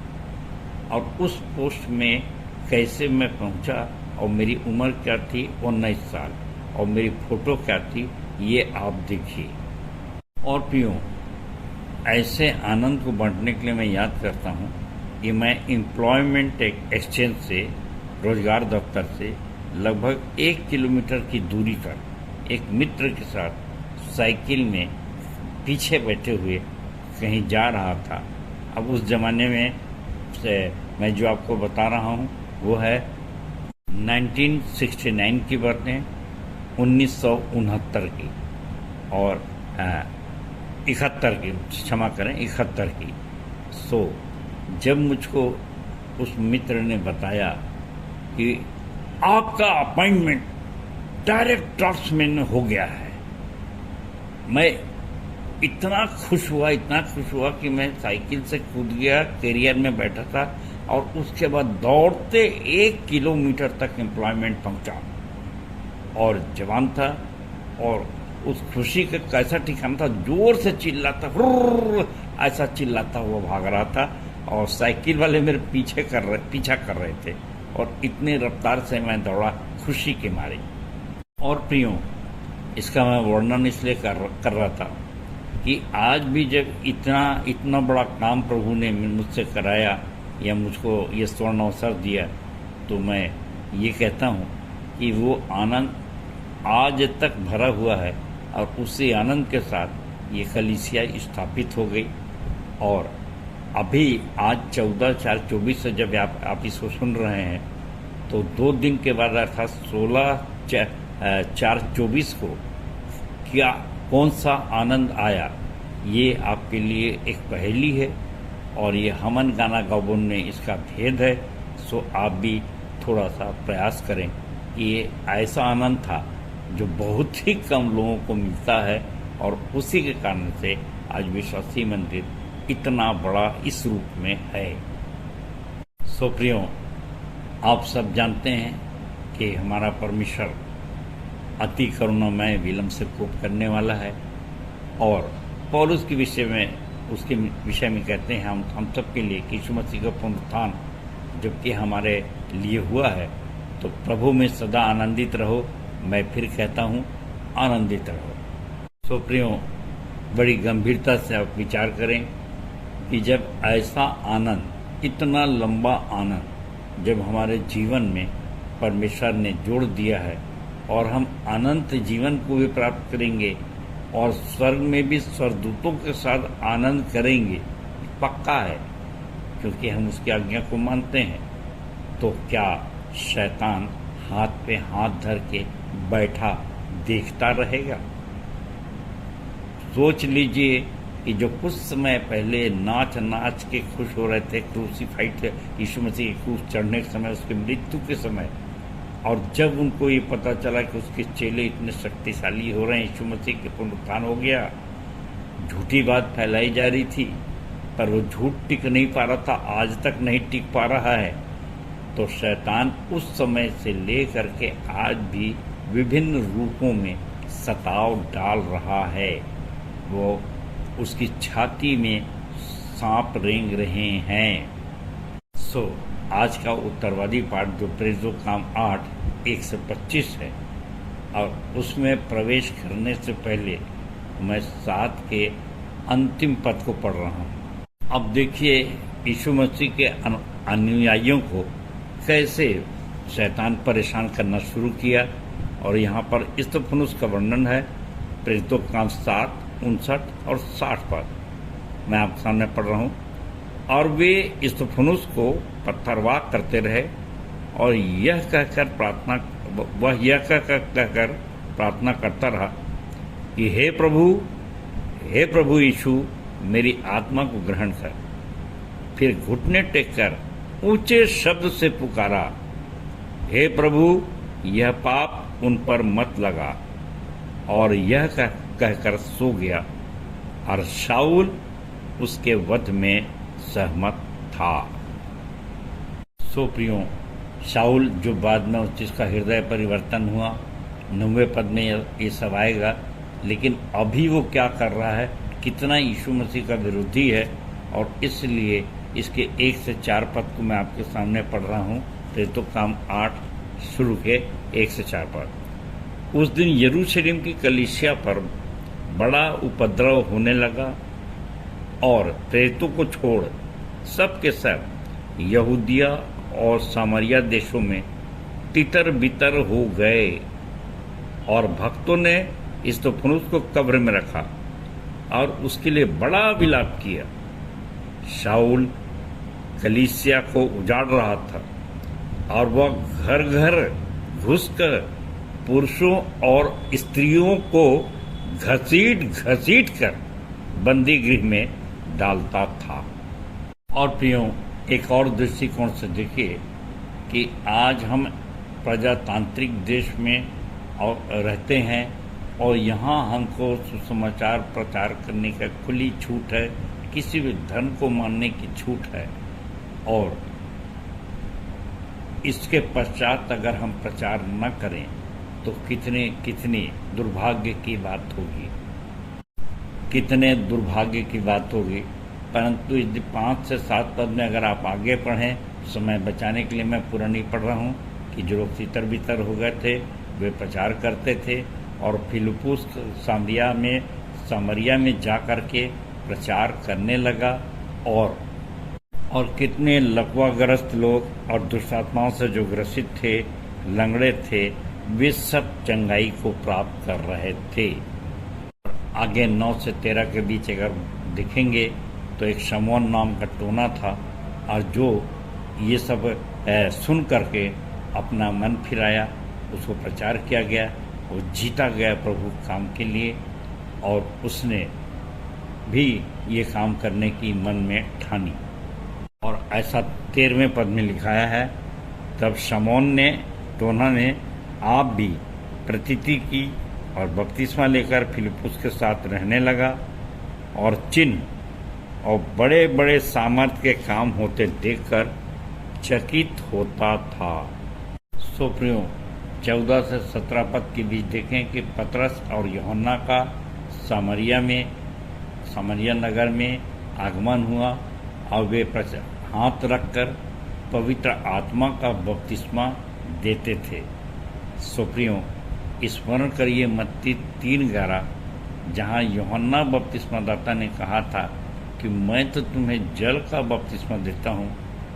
और उस पोस्ट में कैसे मैं पहुंचा और मेरी उम्र क्या थी 19 साल, और मेरी फ़ोटो क्या थी ये आप देखिए। और प्रियो, ऐसे आनंद को बांटने के लिए मैं याद करता हूँ कि मैं एम्प्लॉयमेंट एक्सचेंज से, रोजगार दफ्तर से लगभग 1 किलोमीटर की दूरी पर एक मित्र के साथ साइकिल में पीछे बैठे हुए कहीं जा रहा था। अब उस ज़माने में मैं जो आपको बता रहा हूँ वो है 1969 की बातें, 1969 की और 71 की, क्षमा करें 71 की। जब मुझको उस मित्र ने बताया कि आपका अपॉइंटमेंट डायरेक्ट ड्राफ्ट्समैन में हो गया है, मैं इतना खुश हुआ कि मैं साइकिल से कूद गया, कैरियर में बैठा था और उसके बाद दौड़ते 1 किलोमीटर तक एम्प्लॉयमेंट पहुंचा। और जवान था और उस खुशी का कैसा ठिकाना था, जोर से चिल्लाता, ऐसा चिल्लाता हुआ भाग रहा था और साइकिल वाले मेरे पीछा कर रहे थे और इतने रफ्तार से मैं दौड़ा खुशी के मारे। और प्रियो, इसका मैं वर्णन इसलिए कर रहा था कि आज भी जब इतना बड़ा काम प्रभु ने मुझसे कराया या मुझको ये स्वर्ण अवसर दिया, तो मैं ये कहता हूँ कि वो आनंद आज तक भरा हुआ है और उसी आनंद के साथ ये कलीसिया स्थापित हो गई। और अभी आज 14/4/24 से जब आप इसको सुन रहे हैं तो 2 दिन के बाद अर्थात 16/4/24 को क्या कौन सा आनंद आया, ये आपके लिए एक पहेली है और ये हमन गाना गाबोन में इसका भेद है। सो आप भी थोड़ा सा प्रयास करें कि ये ऐसा आनंद था जो बहुत ही कम लोगों को मिलता है और उसी के कारण से आज विश्वासी मंदिर इतना बड़ा इस रूप में है। सो प्रियो, आप सब जानते हैं कि हमारा परमेश्वर अति करुणामय विलंब से कोप करने वाला है और पौलुस के विषय में उसके विषय में कहते हैं हम सब के लिए यीशु मसीह का पुनरुत्थान जबकि हमारे लिए हुआ है, तो प्रभु में सदा आनंदित रहो। मैं फिर कहता हूँ आनंदित रहो। सो प्रियो, बड़ी गंभीरता से आप विचार करें कि जब ऐसा आनंद, इतना लंबा आनंद जब हमारे जीवन में परमेश्वर ने जोड़ दिया है और हम अनंत जीवन को भी प्राप्त करेंगे और स्वर्ग में भी स्वर्गदूतों के साथ आनंद करेंगे, पक्का है क्योंकि हम उसकी आज्ञा को मानते हैं, तो क्या शैतान हाथ पे हाथ धर के बैठा देखता रहेगा? सोच लीजिए कि जो कुछ समय पहले नाच के खुश हो रहे थे क्रूसीफाइड यीशु मसीह के क्रूस चढ़ने के समय, उसके मृत्यु के समय, और जब उनको ये पता चला कि उसके चेले इतने शक्तिशाली हो रहे हैं, यीशु मसीह के पुनरुत्थान हो गया, झूठी बात फैलाई जा रही थी पर वो झूठ टिक नहीं पा रहा था, आज तक नहीं टिक पा रहा है। तो शैतान उस समय से ले करके आज भी विभिन्न रूपों में सताव डाल रहा है। वो उसकी छाती में सांप रेंग रहे हैं। सो आज का उत्तरवादी पाठ जो प्रेरितों काम 8:1-25 है और उसमें प्रवेश करने से पहले मैं 7 के अंतिम पद को पढ़ रहा हूँ। अब देखिए यीशु मसीह के अनुयायियों को कैसे शैतान परेशान करना शुरू किया, और यहाँ पर स्तिफनुस का वर्णन है। प्रेरितों काम 7, 59 और 60 पद मैं आपके सामने पढ़ रहा हूँ। और वे स्तिफनुस को पत्थरवाह करते रहे और यह कहकर प्रार्थना करता रहा कि हे प्रभु यीशु, मेरी आत्मा को ग्रहण कर। फिर घुटने टेककर ऊंचे शब्द से पुकारा, हे प्रभु, यह पाप उन पर मत लगा। और यह कहकर सो गया और शाऊल उसके वध में सहमत था। सो प्रियो, शाऊल जो बाद में उस चीज़ का हृदय परिवर्तन हुआ, 9वें पद में ये सब आएगा। लेकिन अभी वो क्या कर रहा है, कितना यीशु मसीह का विरोधी है, और इसलिए इसके 1 से 4 पद को मैं आपके सामने पढ़ रहा हूँ। प्रेरितों 8 शुरू के 1 से 4 पद। उस दिन यरूशलेम की कलीसिया पर बड़ा उपद्रव होने लगा और प्रेरितों को छोड़ सब के सब यहूदिया और सामरिया देशों में तितर बितर हो गए, और भक्तों ने स्तिफनुस को कब्र में रखा और उसके लिए बड़ा विलाप किया। शाऊल कलीसिया को उजाड़ रहा था और वह घर घर घुसकर पुरुषों और स्त्रियों को घसीट घसीट कर बंदी गृह में डालता था। और प्रियो, एक और दृष्टिकोण से देखिए कि आज हम प्रजातांत्रिक देश में और रहते हैं और यहाँ हमको सुसमाचार प्रचार करने का खुली छूट है, किसी भी धर्म को मानने की छूट है, और इसके पश्चात अगर हम प्रचार न करें तो कितने दुर्भाग्य की बात होगी, कितने दुर्भाग्य की बात होगी। परंतु इस 5 से 7 पद में अगर आप आगे पढ़ें, समय बचाने के लिए मैं पूरा नहीं पढ़ रहा हूँ, कि जो लोग तितर बितर हो गए थे वे प्रचार करते थे, और फिलिप्पुस सामरिया में जा कर के प्रचार करने लगा, और कितने लकवाग्रस्त लोग और दुष्टात्माओं से जो ग्रसित थे, लंगड़े थे, वे सब चंगाई को प्राप्त कर रहे थे। आगे 9 से 13 के बीच अगर देखेंगे तो एक शमौन नाम का टोना था, और जो ये सब सुन करके अपना मन फिराया, उसको प्रचार किया गया, वो जीता गया प्रभु काम के लिए, और उसने भी ये काम करने की मन में ठानी। और ऐसा 13वें पद में लिखाया है, तब शमौन टोना ने आप भी प्रतीति की और बपतिस्मा लेकर फिलिप्पुस के साथ रहने लगा, और चिन्ह और बड़े बड़े सामर्थ के काम होते देखकर चकित होता था। सो प्रियो, 14 से 17 पद के बीच देखें कि पतरस और यूहन्ना का सामरिया नगर में आगमन हुआ, और वे हाथ रखकर पवित्र आत्मा का बपतिस्मा देते थे। सो प्रियो, स्मरण करिए मत्ती 3:11, जहाँ यूहन्ना बपतिस्मादाता ने कहा था कि मैं तो तुम्हें जल का बपतिस्मा देता हूँ,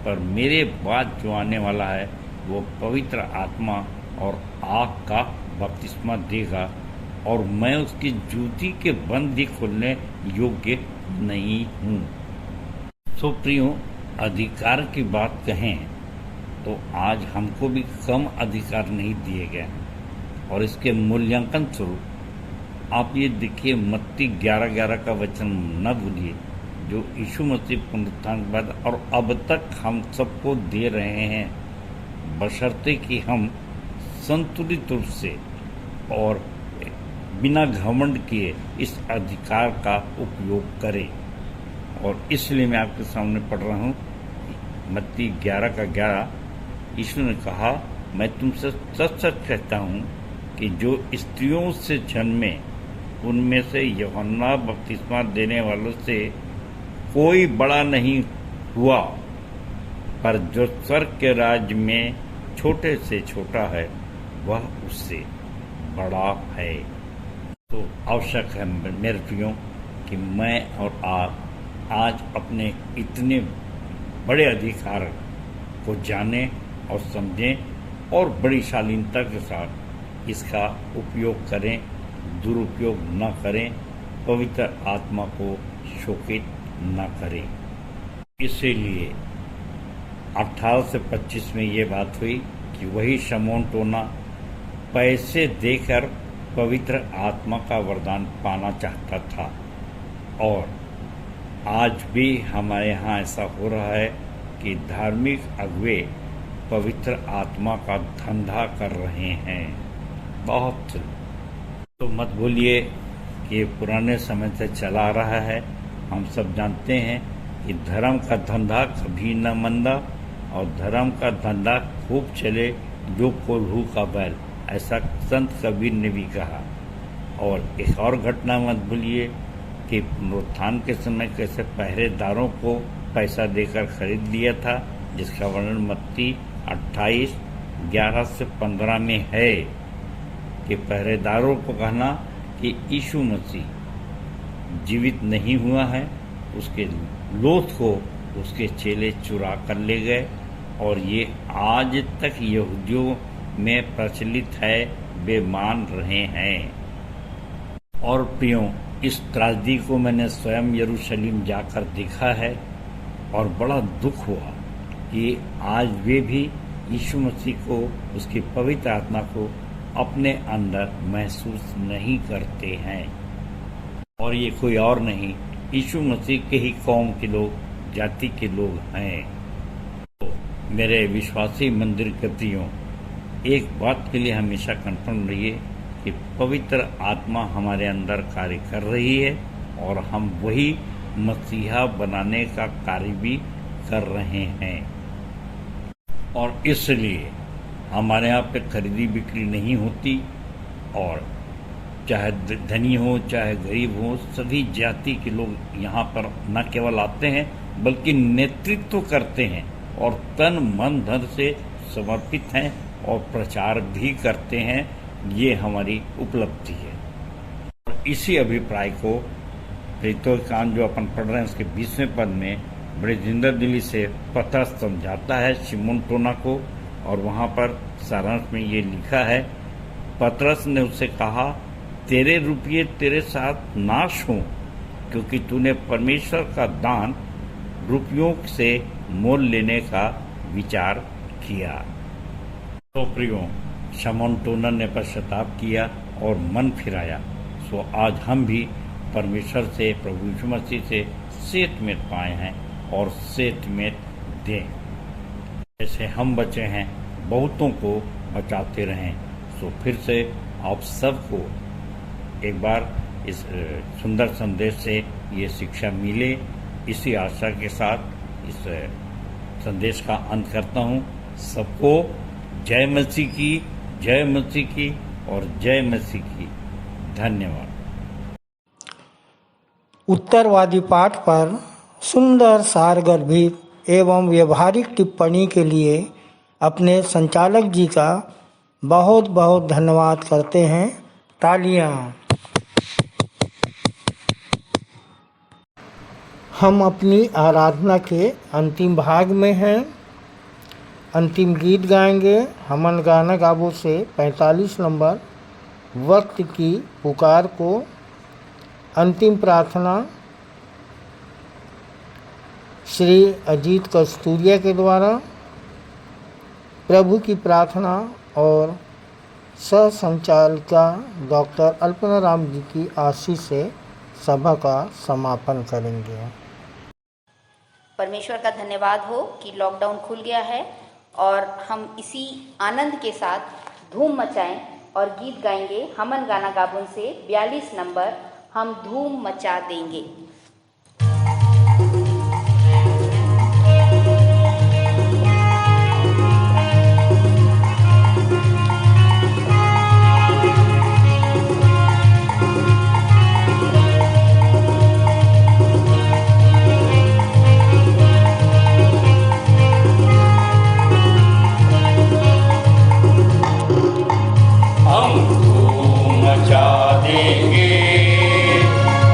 पर मेरे बाद जो आने वाला है वो पवित्र आत्मा और आग का बपतिस्मा देगा, और मैं उसकी जूती के बंद भी खोलने योग्य नहीं हूँ। सो प्रियो, अधिकार की बात कहें तो आज हमको भी कम अधिकार नहीं दिए गए, और इसके मूल्यांकन स्वरूप आप ये देखिए मत्ती 11:11 का वचन न भूलिए, जो यीशु मसीह पुनरुत्थान के बाद और अब तक हम सबको दे रहे हैं, बशर्ते कि हम संतुलित रूप से और बिना घमंड किए इस अधिकार का उपयोग करें। और इसलिए मैं आपके सामने पढ़ रहा हूँ मत्ती 11:11। यीशु ने कहा, मैं तुमसे सच सच कहता हूँ कि जो स्त्रियों से जन्मे उनमें से यूहन्ना बपतिस्मा देने वालों से कोई बड़ा नहीं हुआ, पर जो स्वर्ग के राज्य में छोटे से छोटा है वह उससे बड़ा है। तो आवश्यक है मेरे प्रियो कि मैं और आप आज अपने इतने बड़े अधिकार को जानें और समझें और बड़ी शालीनता के साथ इसका उपयोग करें, दुरुपयोग न करें, पवित्र आत्मा को शोकित न करें। इसीलिए 18 से 25 में ये बात हुई कि वही शमौन टोना पैसे देकर पवित्र आत्मा का वरदान पाना चाहता था, और आज भी हमारे यहाँ ऐसा हो रहा है कि धार्मिक अगुवे पवित्र आत्मा का धंधा कर रहे हैं बहुत। तो मत भूलिए कि ये पुराने समय से चला आ रहा है। हम सब जानते हैं कि धर्म का धंधा कभी न मंदा, और धर्म का धंधा खूब चले जो कोल्हू का बैल, ऐसा संत कबीर ने भी कहा। और एक और घटना मत भूलिए कि पुनरुत्थान के समय कैसे पहरेदारों को पैसा देकर खरीद लिया था, जिसका वर्णन मत्ती 28:11-15 में है कि पहरेदारों को कहना कि यीशु मसीह जीवित नहीं हुआ है, उसके लोथ को उसके चेले चुरा कर ले गए। और ये आज तक यहूदियों में प्रचलित है, वे मान रहे हैं। और प्रियों, इस त्रासदी को मैंने स्वयं यरूशलेम जाकर देखा है और बड़ा दुख हुआ कि आज वे भी यीशु मसीह को, उसकी पवित्र आत्मा को अपने अंदर महसूस नहीं करते हैं। और ये कोई और नहीं, यीशु मसीह के ही कौम के लोग, जाति के लोग हैं। तो मेरे विश्वासी मंदिर के प्रियों, एक बात के लिए हमेशा कंफर्म रहिए कि पवित्र आत्मा हमारे अंदर कार्य कर रही है और हम वही मसीहा बनाने का कार्य भी कर रहे हैं। और इसलिए हमारे यहाँ पे खरीदी बिक्री नहीं होती, और चाहे धनी हो चाहे गरीब हो, सभी जाति के लोग यहाँ पर न केवल आते हैं बल्कि नेतृत्व करते हैं और तन मन धन से समर्पित हैं और प्रचार भी करते हैं। ये हमारी उपलब्धि है। और इसी अभिप्राय को प्रेरितों जो अपन पढ़ रहे हैं उसके 20वें पद में बड़े जिंदा दिली से पतरस समझाता है शिमोन टोना को। और वहाँ पर सारांश में ये लिखा है, पतरस ने उससे कहा, तेरे रुपये तेरे साथ नाश हों, क्योंकि तूने परमेश्वर का दान रुपयों से मोल लेने का विचार किया। तो प्रियों, शिमोन टोना ने पश्चाताप किया और मन फिराया। सो आज हम भी परमेश्वर से, प्रभु यीशु मसीह से सेतमेत पाए हैं और सेतमेत दें। जैसे हम बचे हैं, बहुतों को बचाते रहें। सो फिर से आप सबको एक बार इस सुंदर संदेश से ये शिक्षा मिले, इसी आशा के साथ इस संदेश का अंत करता हूँ। सबको जय मसीह की, जय मसीह की और जय मसीह की। धन्यवाद। उत्तरवादी पाठ पर सुंदर सारगर्भित एवं व्यवहारिक टिप्पणी के लिए अपने संचालक जी का बहुत बहुत धन्यवाद करते हैं। तालियां। हम अपनी आराधना के अंतिम भाग में हैं। अंतिम गीत गाएंगे हमन गाना गाबो से 45 नंबर वक्त की पुकार को। अंतिम प्रार्थना श्री अजीत कस्तूरिया के द्वारा। प्रभु की प्रार्थना और सह संचालिका डॉक्टर अल्पना राम जी की आशीष से सभा का समापन करेंगे। परमेश्वर का धन्यवाद हो कि लॉकडाउन खुल गया है और हम इसी आनंद के साथ धूम मचाएं और गीत गाएंगे हमन गाना गाबुन से 42 नंबर हम धूम मचा देंगे। हम धूम मचा देंगे,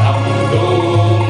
हम धूम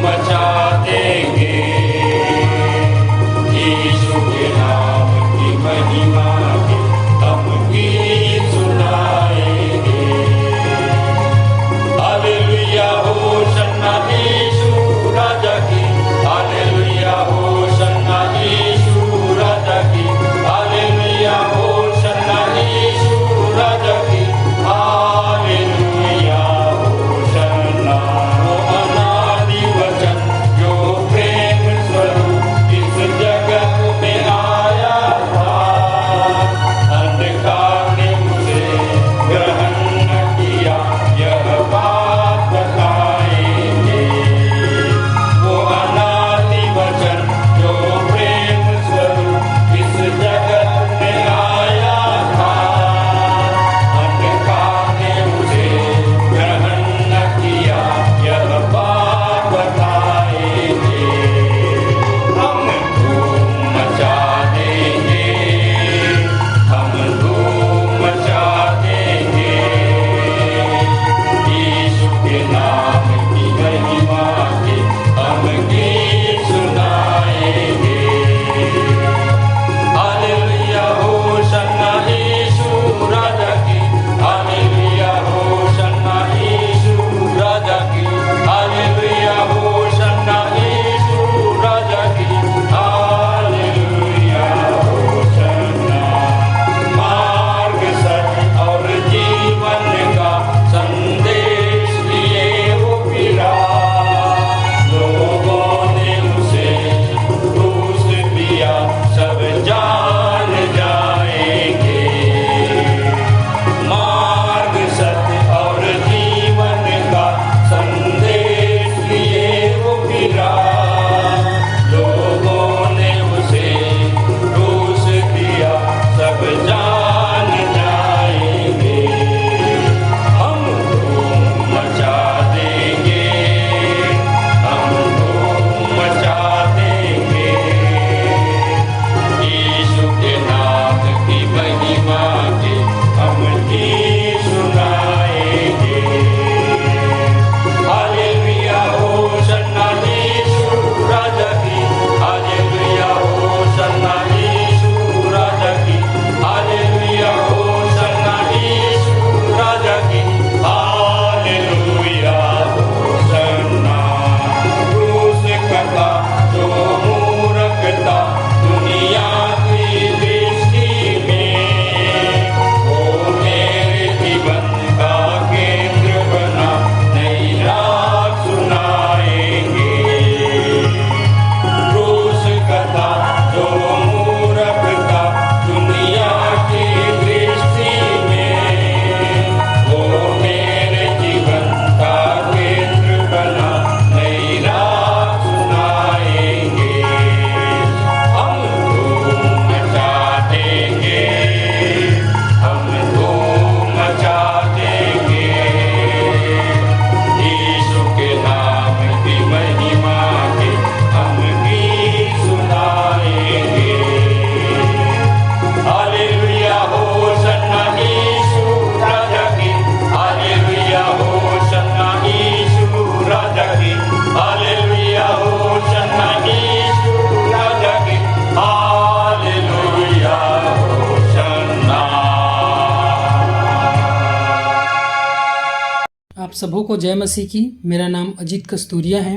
सबों को जय मसीह की। मेरा नाम अजीत कस्तूरिया है।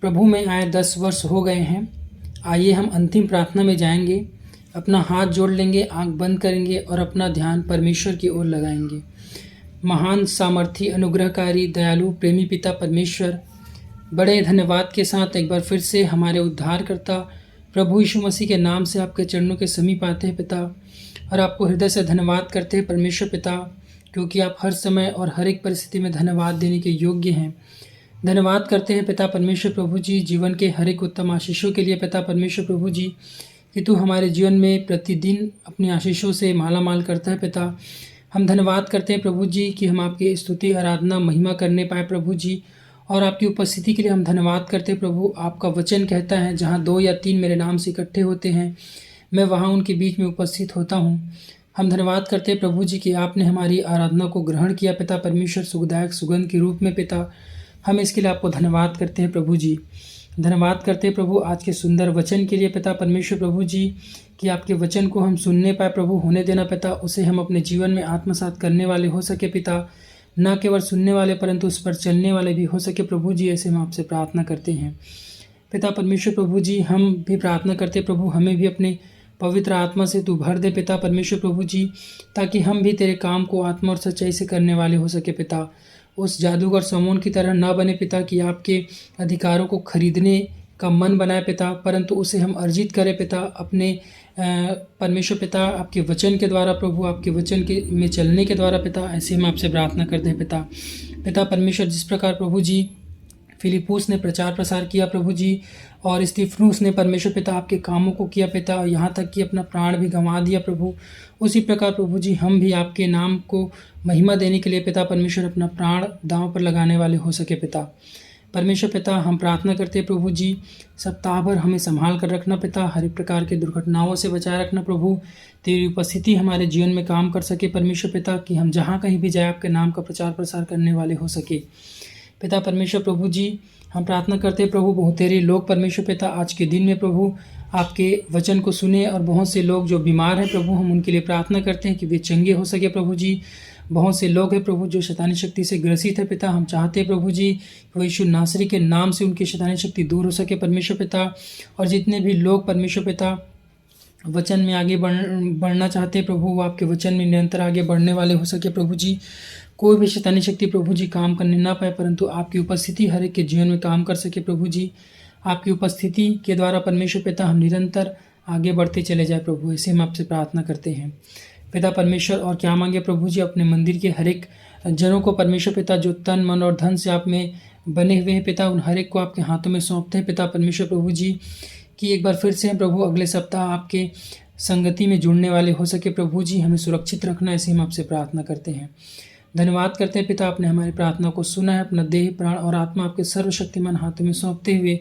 प्रभु में आए 10 वर्ष हो गए हैं। आइए हम अंतिम प्रार्थना में जाएंगे। अपना हाथ जोड़ लेंगे, आंख बंद करेंगे और अपना ध्यान परमेश्वर की ओर लगाएंगे। महान सामर्थी, अनुग्रहकारी, दयालु, प्रेमी पिता परमेश्वर, बड़े धन्यवाद के साथ एक बार फिर से हमारे उद्धारकर्ता प्रभु यीशु मसीह के नाम से आपके चरणों के समीप आते हैं पिता, और आपको हृदय से धन्यवाद करते हैं परमेश्वर पिता, क्योंकि आप हर समय और हर एक परिस्थिति में धन्यवाद देने के योग्य हैं। धन्यवाद करते हैं पिता परमेश्वर प्रभु जी जीवन के हर एक उत्तम आशीषों के लिए पिता परमेश्वर प्रभु जी, कि तू हमारे जीवन में प्रतिदिन अपनी आशीषों से माला माल करता है पिता। हम धन्यवाद करते हैं प्रभु जी कि हम आपकी स्तुति, आराधना, महिमा करने पाए प्रभु जी, और आपकी उपस्थिति के लिए हम धन्यवाद करते हैं प्रभु। आपका वचन कहता है, जहाँ 2 या 3 मेरे नाम से इकट्ठे होते हैं, मैं वहाँ उनके बीच में उपस्थित होता हूँ। हम धन्यवाद करते हैं प्रभु जी कि आपने हमारी आराधना को ग्रहण किया पिता परमेश्वर, सुखदायक सुगंध के रूप में पिता। हम इसके लिए आपको धन्यवाद करते हैं प्रभु जी। धन्यवाद करते हैं प्रभु आज के सुंदर वचन के लिए पिता परमेश्वर प्रभु जी, कि आपके वचन को हम सुनने पाए प्रभु, होने देना पिता, उसे हम अपने जीवन में आत्मसात करने वाले हो सके पिता। न केवल सुनने वाले परंतु उस पर चलने वाले भी हो सके प्रभु जी, ऐसे हम आपसे प्रार्थना करते हैं पिता परमेश्वर प्रभु जी। हम भी प्रार्थना करते प्रभु, हमें भी अपने पवित्र आत्मा से तू भर दे पिता परमेश्वर प्रभु जी, ताकि हम भी तेरे काम को आत्मा और सच्चाई से करने वाले हो सके पिता। उस जादूगर समोन की तरह न बने पिता, कि आपके अधिकारों को खरीदने का मन बनाए पिता, परंतु उसे हम अर्जित करें पिता अपने परमेश्वर पिता, आपके वचन के द्वारा प्रभु, आपके वचन के में चलने के द्वारा पिता। ऐसे हम आपसे प्रार्थना करते हैं पिता परमेश्वर। जिस प्रकार प्रभु जी फिलिप्पुस ने प्रचार प्रसार किया प्रभु जी, और स्तिफनुस ने परमेश्वर पिता आपके कामों को किया पिता, यहाँ तक कि अपना प्राण भी गंवा दिया प्रभु, उसी प्रकार प्रभु जी हम भी आपके नाम को महिमा देने के लिए पिता परमेश्वर अपना प्राण दांव पर लगाने वाले हो सके पिता परमेश्वर पिता। हम प्रार्थना करते हैं प्रभु जी, सप्ताह भर हमें संभाल कर रखना पिता, हर एक प्रकार के दुर्घटनाओं से बचाए रखना प्रभु। तेरी उपस्थिति हमारे जीवन में काम कर सके परमेश्वर पिता, कि हम जहाँ कहीं भी जाए आपके नाम का प्रचार प्रसार करने वाले हो सके पिता परमेश्वर प्रभु जी। हम प्रार्थना करते हैं प्रभु, बहुत तेरे लोग परमेश्वर पिता आज के दिन में प्रभु आपके वचन को सुने, और बहुत से लोग जो बीमार हैं प्रभु, हम उनके लिए प्रार्थना करते हैं कि वे चंगे हो सके प्रभु जी। बहुत से लोग हैं प्रभु जो शैतानी शक्ति से ग्रसित है पिता, हम चाहते हैं प्रभु जी कि यीशु नासरी के नाम से उनकी शैतानी शक्ति दूर हो सके परमेश्वर पिता। और जितने भी लोग परमेश्वर पिता वचन में आगे बढ़ना चाहते हैं प्रभु, वो आपके वचन में निरंतर आगे बढ़ने वाले हो सके प्रभु जी। कोई भी शैतानी शक्ति प्रभु जी काम करने ना पाए, परंतु आपकी उपस्थिति हर एक के जीवन में काम कर सके प्रभु जी। आपकी उपस्थिति के द्वारा परमेश्वर पिता हम निरंतर आगे बढ़ते चले जाए प्रभु, ऐसे हम आपसे प्रार्थना करते हैं पिता परमेश्वर। और क्या मांगे प्रभु जी, अपने मंदिर के हर एक जनों को परमेश्वर पिता, जो तन मन और धन से आप में बने हुए हैं पिता, उन हर एक को आपके हाथों में सौंपते हैं पिता परमेश्वर प्रभु जी, कि एक बार फिर से हम प्रभु अगले सप्ताह आपके संगति में जुड़ने वाले हो सके प्रभु जी। हमें सुरक्षित रखना, ऐसे हम आपसे प्रार्थना करते हैं। धन्यवाद करते हैं पिता, आपने हमारी प्रार्थना को सुना है। अपना देह, प्राण और आत्मा आपके सर्वशक्तिमान हाथों में सौंपते हुए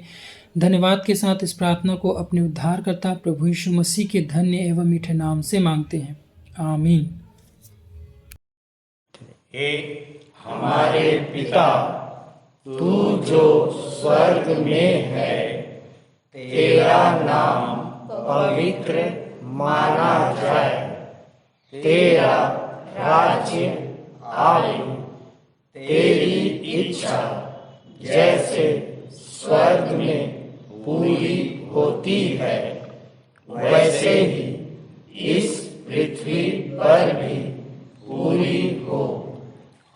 धन्यवाद के साथ इस प्रार्थना को अपने उद्धारकर्ता प्रभु यीशु मसीह के धन्य एवं मीठे नाम से मांगते हैं, आमीन। हे हमारे पिता, तू जो स्वर्ग में है, तेरा नाम पवित्र माना जाए, तेरा राज्य आए, तेरी इच्छा जैसे स्वर्ग में पूरी होती है, वैसे ही इस पृथ्वी पर भी पूरी हो।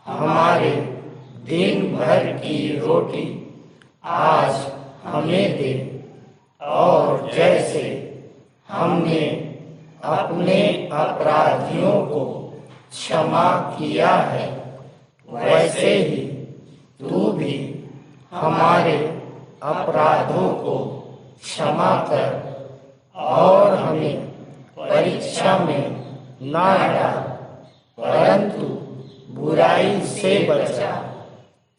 हमारे दिन भर की रोटी आज हमें दे, और जैसे हमने अपने अपराधियों को क्षमा किया है, वैसे ही तू भी हमारे अपराधों को क्षमा कर, और हमें परीक्षा में ना डाल, परंतु बुराई से बचा,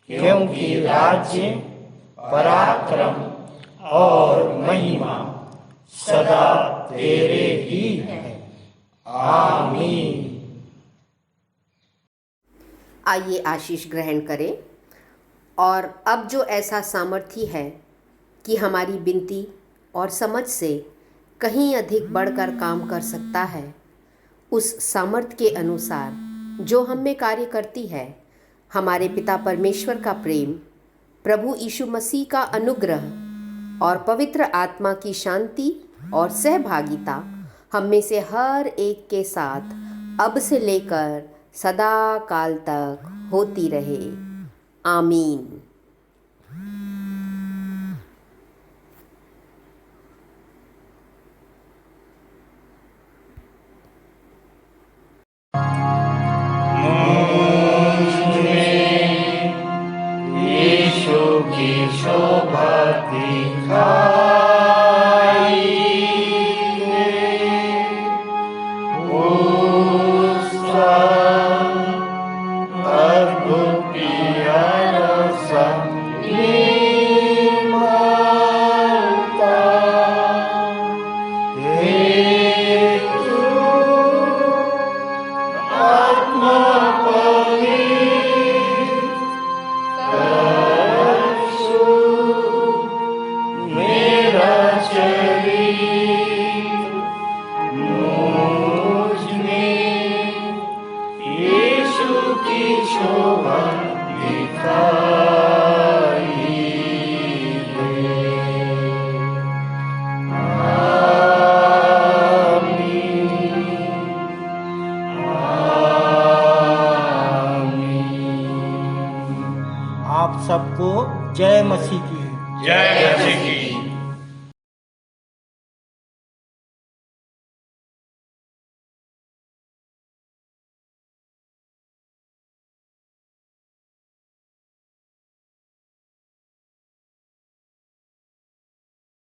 क्योंकि राज्य, पराक्रम और महिमा सदा तेरे ही है, आमीन। आइए आशीष ग्रहण करें। और अब जो ऐसा सामर्थी है कि हमारी विनती और समझ से कहीं अधिक बढ़कर काम कर सकता है, उस सामर्थ्य के अनुसार जो हम में कार्य करती है, हमारे पिता परमेश्वर का प्रेम, प्रभु यीशु मसीह का अनुग्रह और पवित्र आत्मा की शांति और सहभागिता हम में से हर एक के साथ अब से लेकर सदा काल तक होती रहे। आमीन। यीशु की शोभा दिखाई उसका अद्भुत प्यारा निर्मलता हेतु आत्मा मेरा शरीर मुझ में यीशु की शोभा दिखाई दे। आमीन, आमीन। आप सबको जय मसीह की। जय मसीह की।